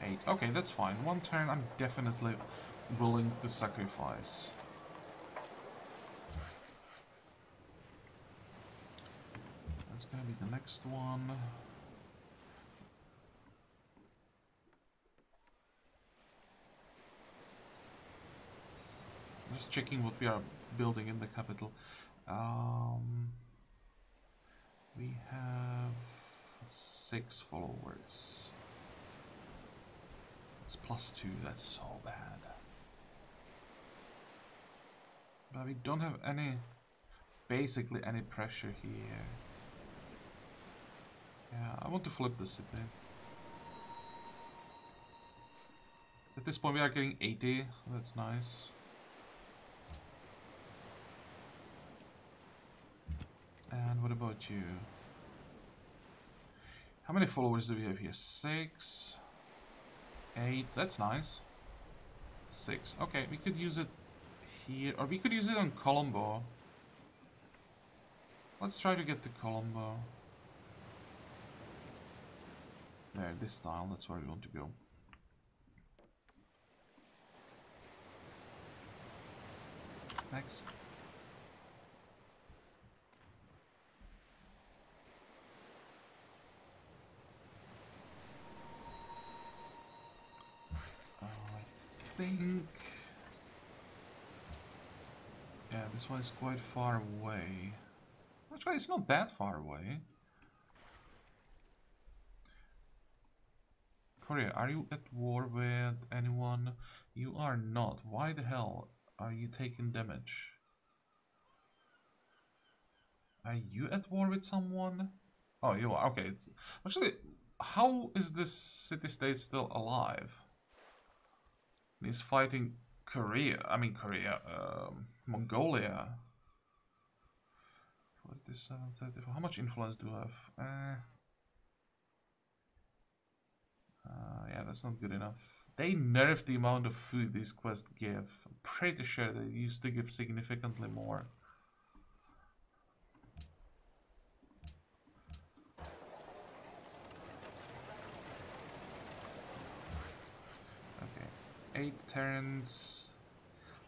8. Okay, that's fine. 1 turn I'm definitely willing to sacrifice. That's gonna be the next one. Just checking what we are building in the capital. We have 6 followers. It's +2, that's so bad. But we don't have basically any pressure here. Yeah, I want to flip the city. At this point we are getting 80, that's nice. And what about you? How many followers do we have here? 6, 8, that's nice. 6, okay, we could use it here, or we could use it on Colombo. Let's try to get to Colombo. There, this tile, that's where we want to go. Next. I think... yeah, this one is quite far away. Actually, it's not that far away. Korea, are you at war with anyone? You are not. Why the hell are you taking damage? Are you at war with someone? Oh, you are. Okay. Actually, how is this city-state still alive? He's fighting Korea. I mean, Mongolia. 47, 34. How much influence do I have? Yeah, that's not good enough. They nerfed the amount of food these quests give. I'm pretty sure they used to give significantly more. Okay, 8 turns.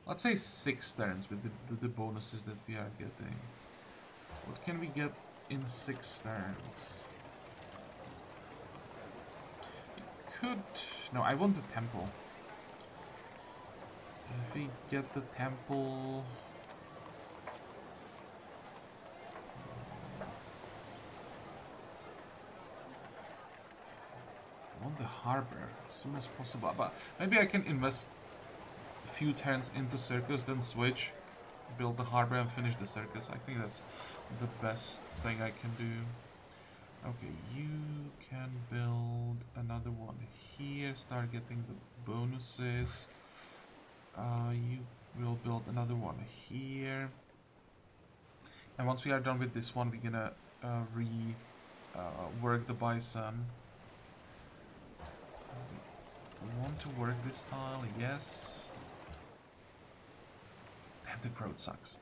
Let's say 6 turns with the bonuses that we are getting. What can we get in 6 turns? Could... no, I want the temple. If we get the temple... want the harbor as soon as possible, but maybe I can invest a few turns into circus, then switch, build the harbor and finish the circus. I think that's the best thing I can do. Okay, you can build another one here, start getting the bonuses. You will build another one here. And once we are done with this one, we're gonna work the bison. We want to work this tile, yes. Damn, the growth sucks.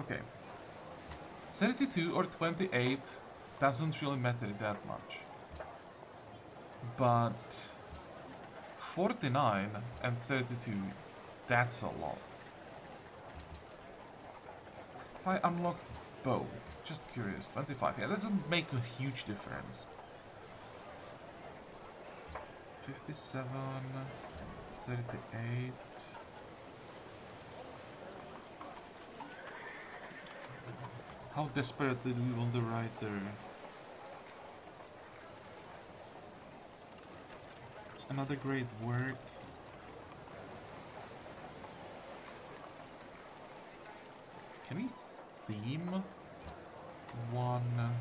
Okay. 32 or 28 doesn't really matter that much. But 49 and 32, that's a lot. If I unlock both, just curious, 25, yeah, that doesn't make a huge difference. 57, 38. How desperately do we want the writer? It's another great work. Can we theme one?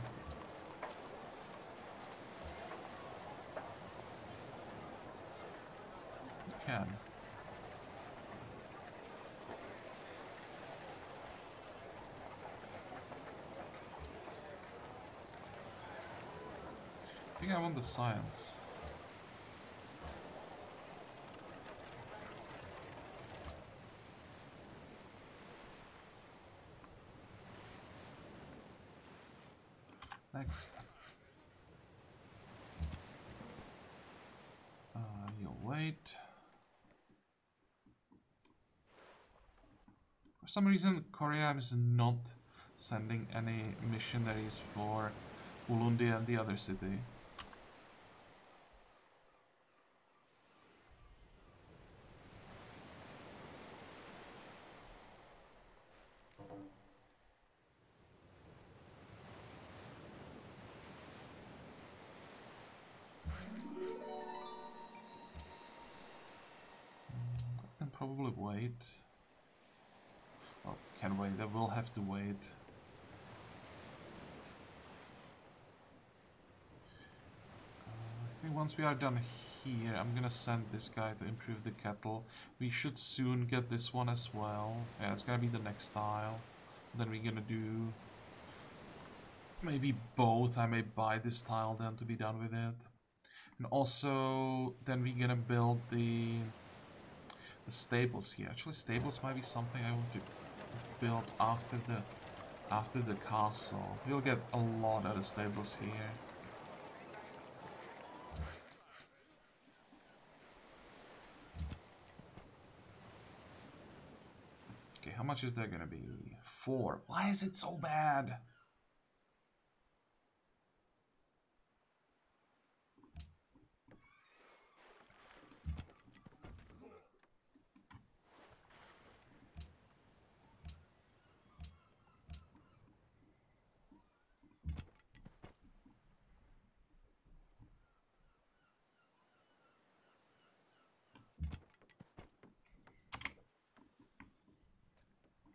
We can. I think I want the science. Next. You'll wait. For some reason, Korea is not sending any missionaries for Ulundi and the other city. Probably wait. Oh, can wait. I will have to wait. I think once we are done here, I'm gonna send this guy to improve the kettle. We should soon get this one as well. Yeah, it's gonna be the next tile. Then we're gonna do maybe both. I may buy this tile then to be done with it. And also, then we're gonna build the stables here. Actually, stables might be something I want to build after the castle. We'll get a lot out of stables here. Okay, how much is there gonna be? 4. Why is it so bad?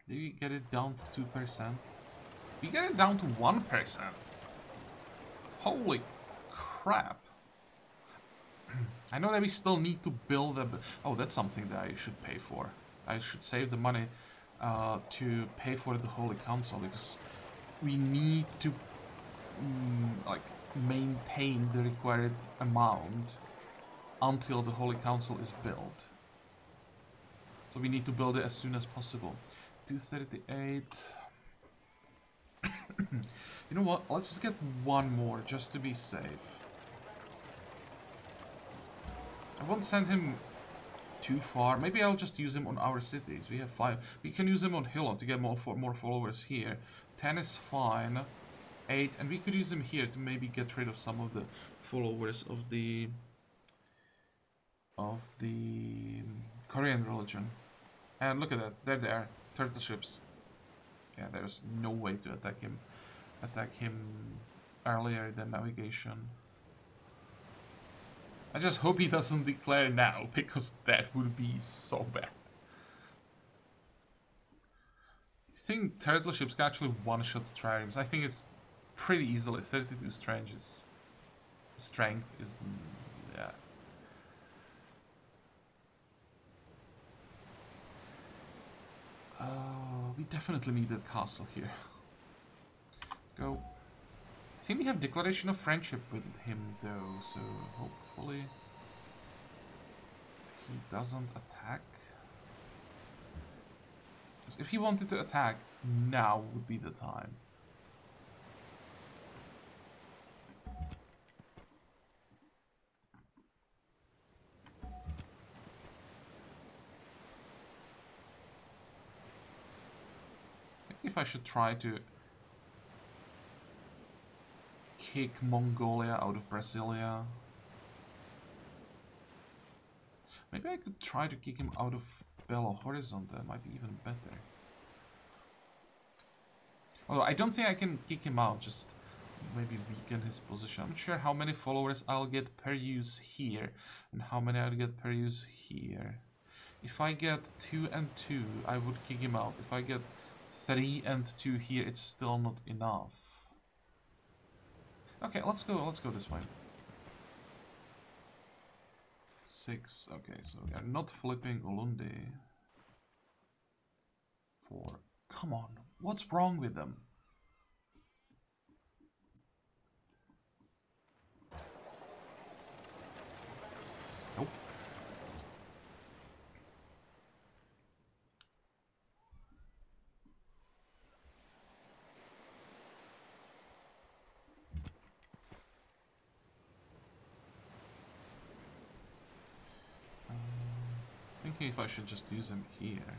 Did we get it down to 2%? We get it down to 1%. Holy crap. I know that we still need to build a... Oh, that's something that I should pay for. I should save the money to pay for the Holy Council, because we need to like maintain the required amount until the Holy Council is built. So we need to build it as soon as possible. 238. You know what? Let's just get one more just to be safe. I won't send him too far. Maybe I'll just use him on our cities. We have 5. We can use him on Hilo to get more followers here. 10 is fine. 8, and we could use him here to maybe get rid of some of the followers of the Korean religion. And look at that, they're there. Turtle ships. Yeah, there's no way to attack him. Attack him earlier than navigation. I just hope he doesn't declare now, because that would be so bad. I think turtle ships can actually one-shot triremes. I think it's pretty easily. 32 strength is... yeah. We definitely need that castle here. Go. I think we have declaration of friendship with him though, so hopefully he doesn't attack. If he wanted to attack, now would be the time. If I should try to kick Mongolia out of Brasilia. Maybe I could try to kick him out of Belo Horizonte, that might be even better. Although I don't think I can kick him out, just maybe weaken his position. I'm not sure how many followers I'll get per use here, and how many I'll get per use here. If I get 2 and 2, I would kick him out. If I get 3 and 2 here, it's still not enough. Okay, let's go this way. 6, okay, so we are not flipping Ulundi. 4, come on, what's wrong with them? Nope. Thinking if I should just use him here.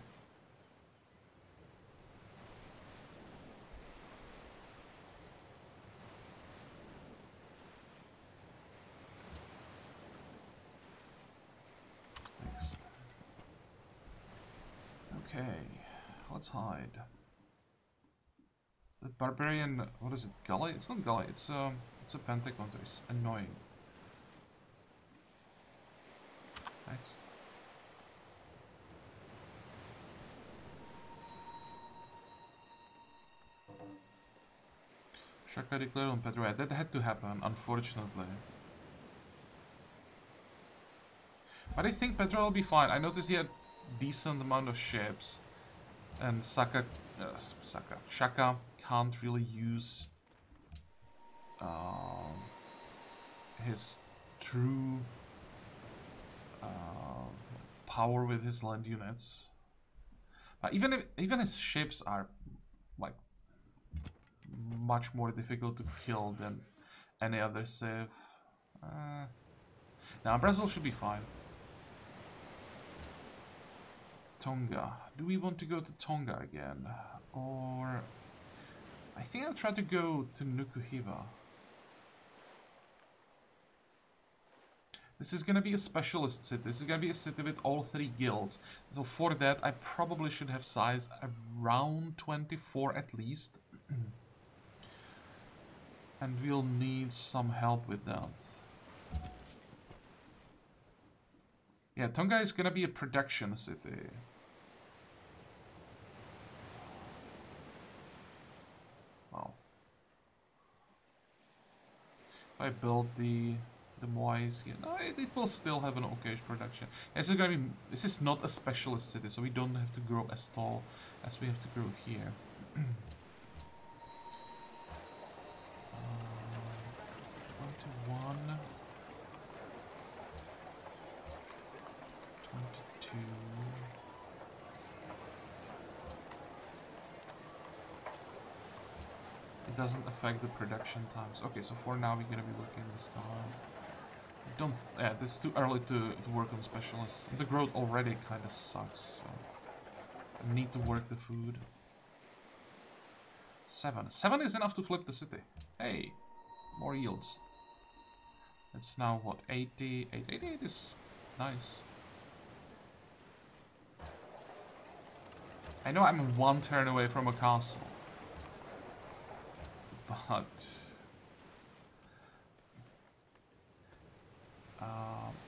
Next. Okay, let's hide. The barbarian, what is it, gully? It's not gully, it's a pentacounter, it's annoying. Next. Shaka declared on Pedro. That had to happen, unfortunately. But I think Pedro will be fine. I noticed he had decent amount of ships. And Shaka can't really use his true power with his land units. But even his ships are like much more difficult to kill than any other civ. Now Brazil should be fine. Tonga. Do we want to go to Tonga again? Or... I think I'll try to go to Nukuhiva. This is gonna be a specialist city. This is gonna be a city with all 3 guilds. So for that, I probably should have size around 24 at least. And we'll need some help with that. Yeah, Tonga is gonna be a production city. Well, if I build the Moais here, no, it will still have an okay production. This is gonna be. This is not a specialist city, so we don't have to grow as tall as we have to grow here. 21, 22. It doesn't affect the production times. Okay, so for now we're gonna be working this time. Don't. Yeah, it's too early to work on specialists. The growth already kind of sucks. So I need to work the food. 7. 7 is enough to flip the city. Hey, more yields. It's now what, 88? 88 is nice. I know I'm one turn away from a castle. But...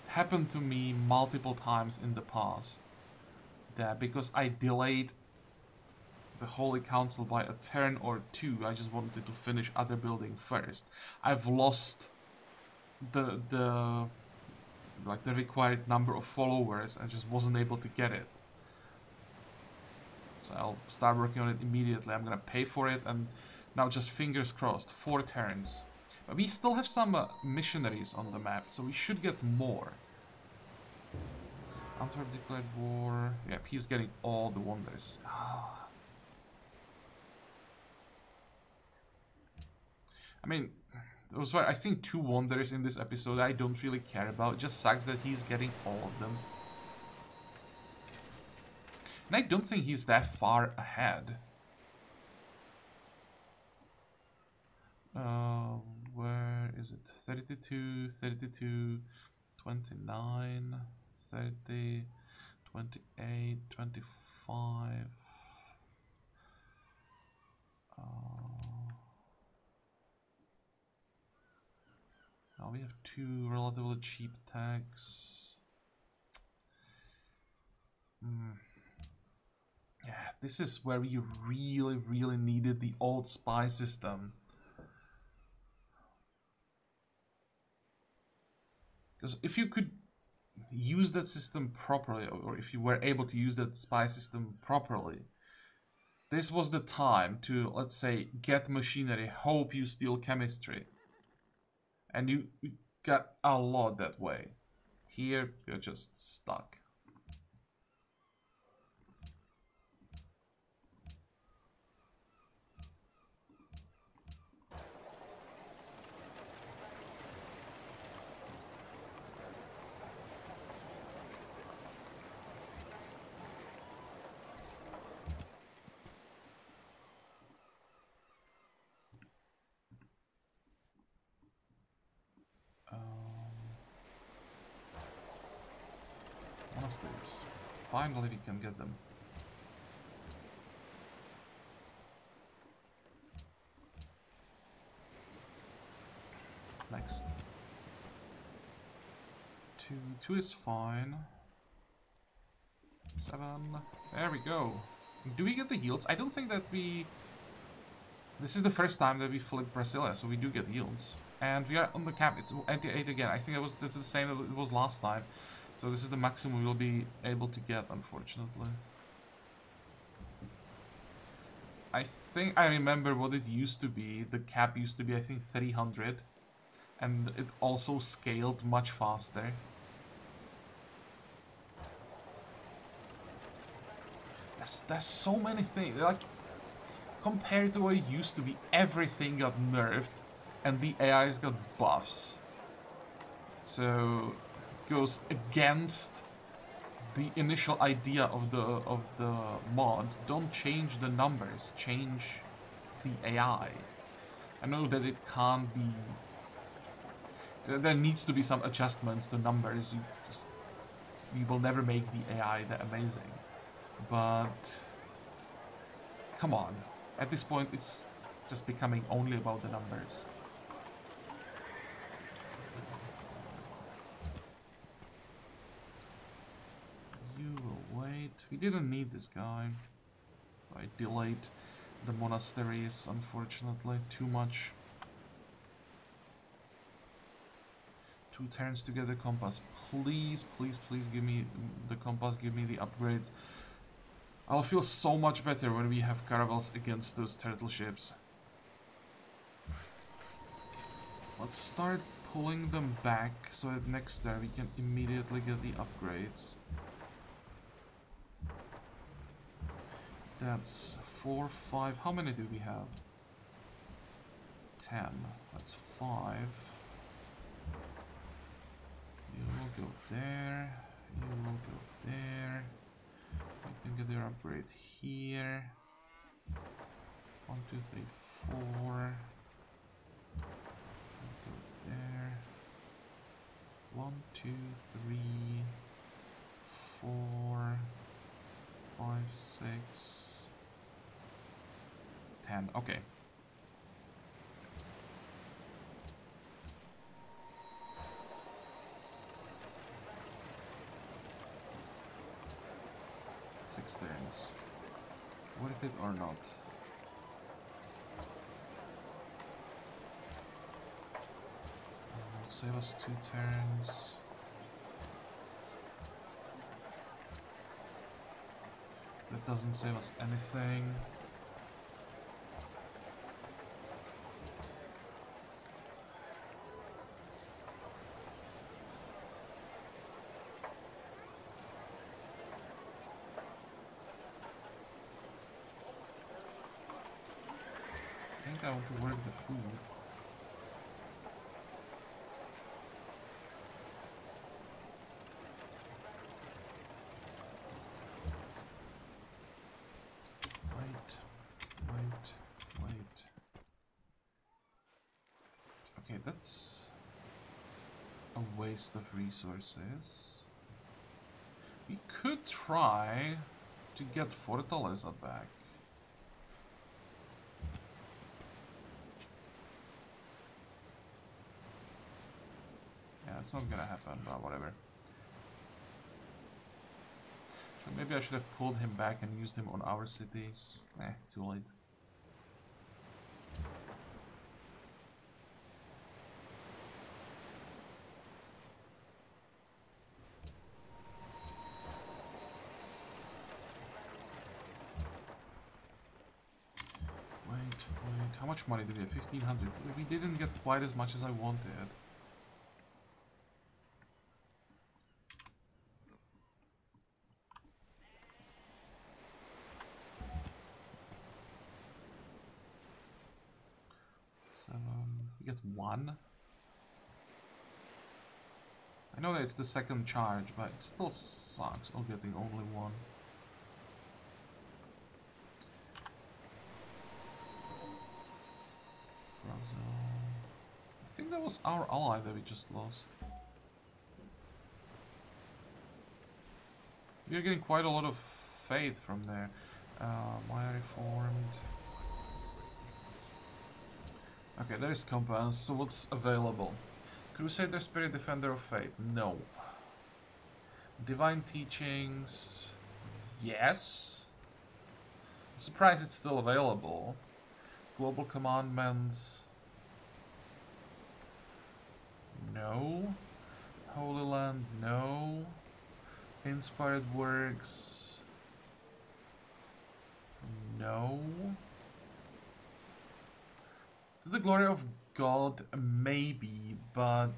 happened to me multiple times in the past. That because I delayed the Holy Council by a turn or two, I just wanted to finish other building first. I've lost the required number of followers and just wasn't able to get it. So I'll start working on it immediately. I'm gonna pay for it, and now just fingers crossed, 4 turns. But we still have some missionaries on the map, so we should get more. Antwerp declared war. Yep, he's getting all the wonders. I mean, those were, I think, 2 wonders in this episode I don't really care about. It just sucks that he's getting all of them. And I don't think he's that far ahead. Where is it? 32, 32, 29, 30, 28, 25. Now we have 2 relatively cheap tags. Yeah, this is where we really needed the old spy system. Because if you could use that system properly, or if you were able to use that spy system properly, this was the time to, let's say, get machinery, hope you steal chemistry. And you got a lot that way. Here, you're just stuck. Monasteries. Finally we can get them. Next. 2 is fine. 7. There we go. Do we get the yields? I don't think that we... This is the first time that we flip Brasilia, so we do get yields. And we are on the cap. It's 88 again. I think that's the same as it was last time. So this is the maximum we'll be able to get, unfortunately. I think I remember what it used to be. The cap used to be, I think, 300. And it also scaled much faster. There's so many things. Like, compared to what it used to be, everything got nerfed. And the AIs got buffs. So... goes against the initial idea of the mod. Don't change the numbers, change the AI. I know that it can't be... There needs to be some adjustments to numbers. You will never make the AI that amazing. But... come on. At this point, it's just becoming only about the numbers. You will wait. We didn't need this guy. So I delayed the monasteries, unfortunately, too much. 2 turns to get the compass. Please, please, please give me the compass, give me the upgrades. I'll feel so much better when we have caravels against those turtle ships. Let's start pulling them back so that next turn we can immediately get the upgrades. That's 4, 5. How many do we have? 10. That's 5. You will go there. You will go there. You can get your upgrade here. 1, 2, 3, 4. Go there. 1, 2, 3, 4, 5, 6. 10. Okay. Six turns. Worth it or not? Will save us 2 turns. That doesn't save us anything. I think I want to work the food. Wait. Okay, that's a waste of resources. We could try to get Fortaleza back. Yeah, it's not gonna happen, but whatever. So maybe I should have pulled him back and used him on our cities. Too late. Wait. How much money did we have? 1500. We didn't get quite as much as I wanted. We get 1. I know that it's the second charge, but it still sucks of getting only 1. Brazil. I think that was our ally that we just lost. We are getting quite a lot of faith from there. Maya reformed. Okay, there is compass. So what's available? Crusader, Spirit, Defender of Faith. No. Divine Teachings. Yes. I'm surprised it's still available. Global Commandments. No. Holy Land. No. Inspired Works. No. To the Glory of God, maybe, but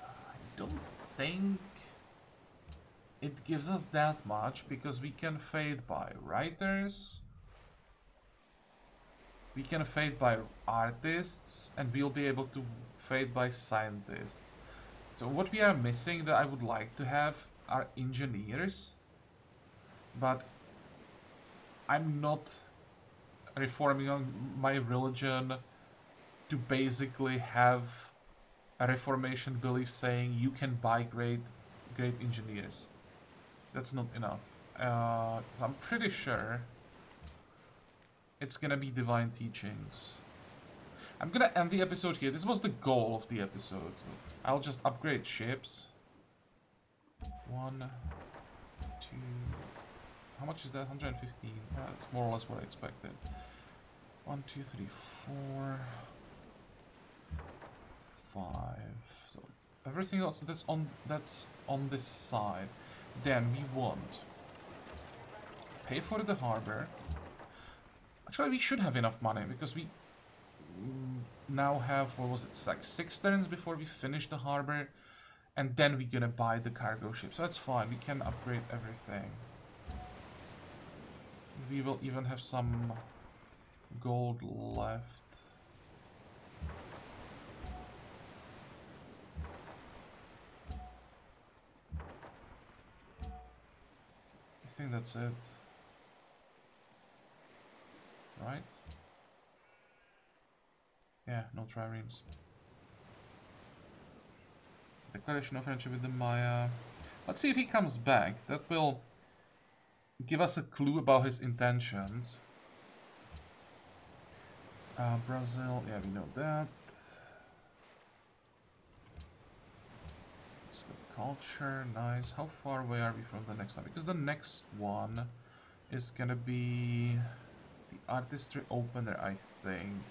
I don't think it gives us that much because we can fade by writers, we can fade by artists, and we'll be able to fade by scientists. So what we are missing that I would like to have are engineers, but I'm not reforming on my religion to basically have a Reformation belief saying you can buy great engineers. That's not enough. I'm pretty sure it's gonna be Divine Teachings. I'm gonna end the episode here. This was the goal of the episode. I'll just upgrade ships. 1, 2... How much is that? 115. That's more or less what I expected. 1, 2, 3, 4, 5. So everything else that's on this side. Then we want pay for the harbor. Actually, we should have enough money because we now have, what was it, like 6 turns before we finish the harbor, and then we're gonna buy the cargo ship. So that's fine. We can upgrade everything. We will even have some gold left. I think that's it. Right? Yeah, no triremes. Declaration of friendship with the Maya. Let's see if he comes back. That will give us a clue about his intentions. Brazil, yeah, we know that. It's the culture, nice. How far away are we from the next one? Because the next one is gonna be the artistry opener, I think.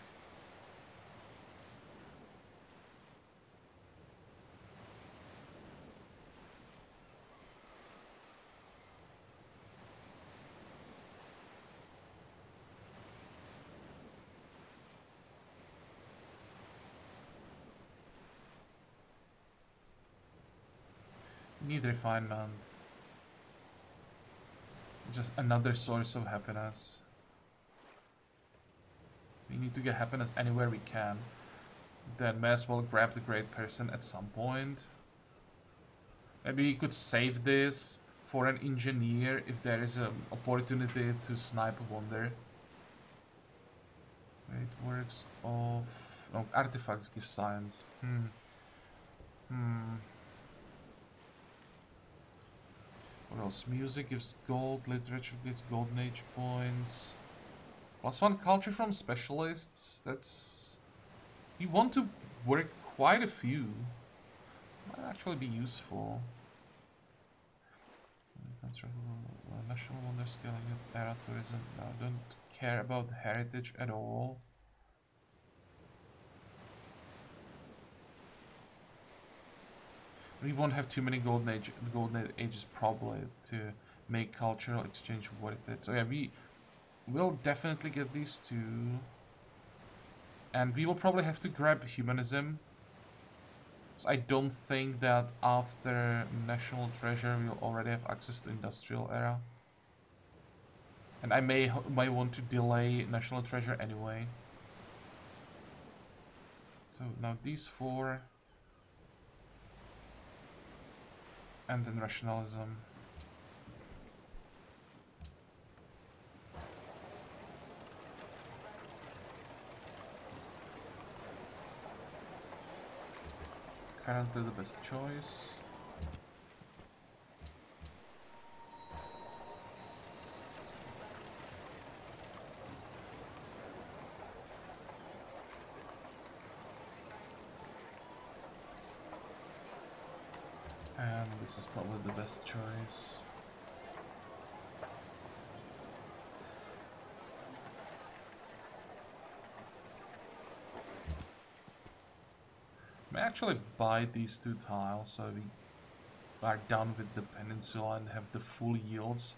Need refinement. Just another source of happiness. We need to get happiness anywhere we can. Then may as well grab the great person at some point. Maybe we could save this for an engineer if there is an opportunity to snipe a wonder. Great works of... No, artifacts give science. What else? Music gives gold, literature gives golden age points. +1 culture from specialists. That's... We want to work quite a few. Might actually be useful. National wonder scaling up era tourism. No, I don't care about heritage at all. We won't have too many golden ages probably to make cultural exchange worth it. So yeah, we will definitely get these two. And we will probably have to grab humanism. So I don't think that after National Treasure we'll already have access to Industrial Era. And I may want to delay National Treasure anyway. So now these four. And then Rationalism. Currently the best choice. And this is probably the best choice. I may actually buy these two tiles so we are done with the peninsula and have the full yields.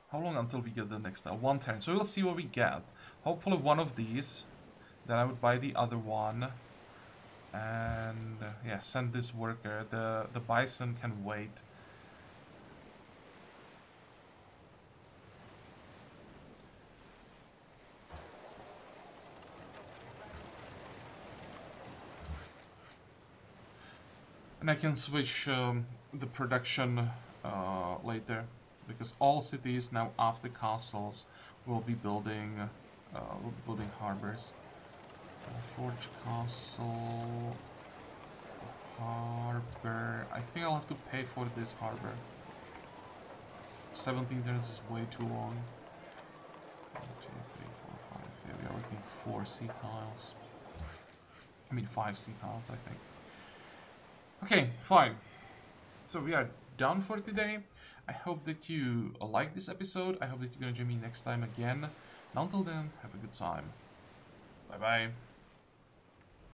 How long until we get the next tile? 1 turn. So we'll see what we get. Hopefully one of these. Then I would buy the other one. And yeah, send this worker. The bison can wait. And I can switch the production later, because all cities now after castles will be building harbors. Forge Castle, harbor. I think I'll have to pay for this harbor. 17 turns is way too long. 1, 2, 3, 4, 5. Yeah, we are working 4 sea tiles. I mean 5 sea tiles, I think. Okay, fine. So we are done for today. I hope that you liked this episode. I hope that you're gonna join me next time again. And until then, have a good time. Bye bye.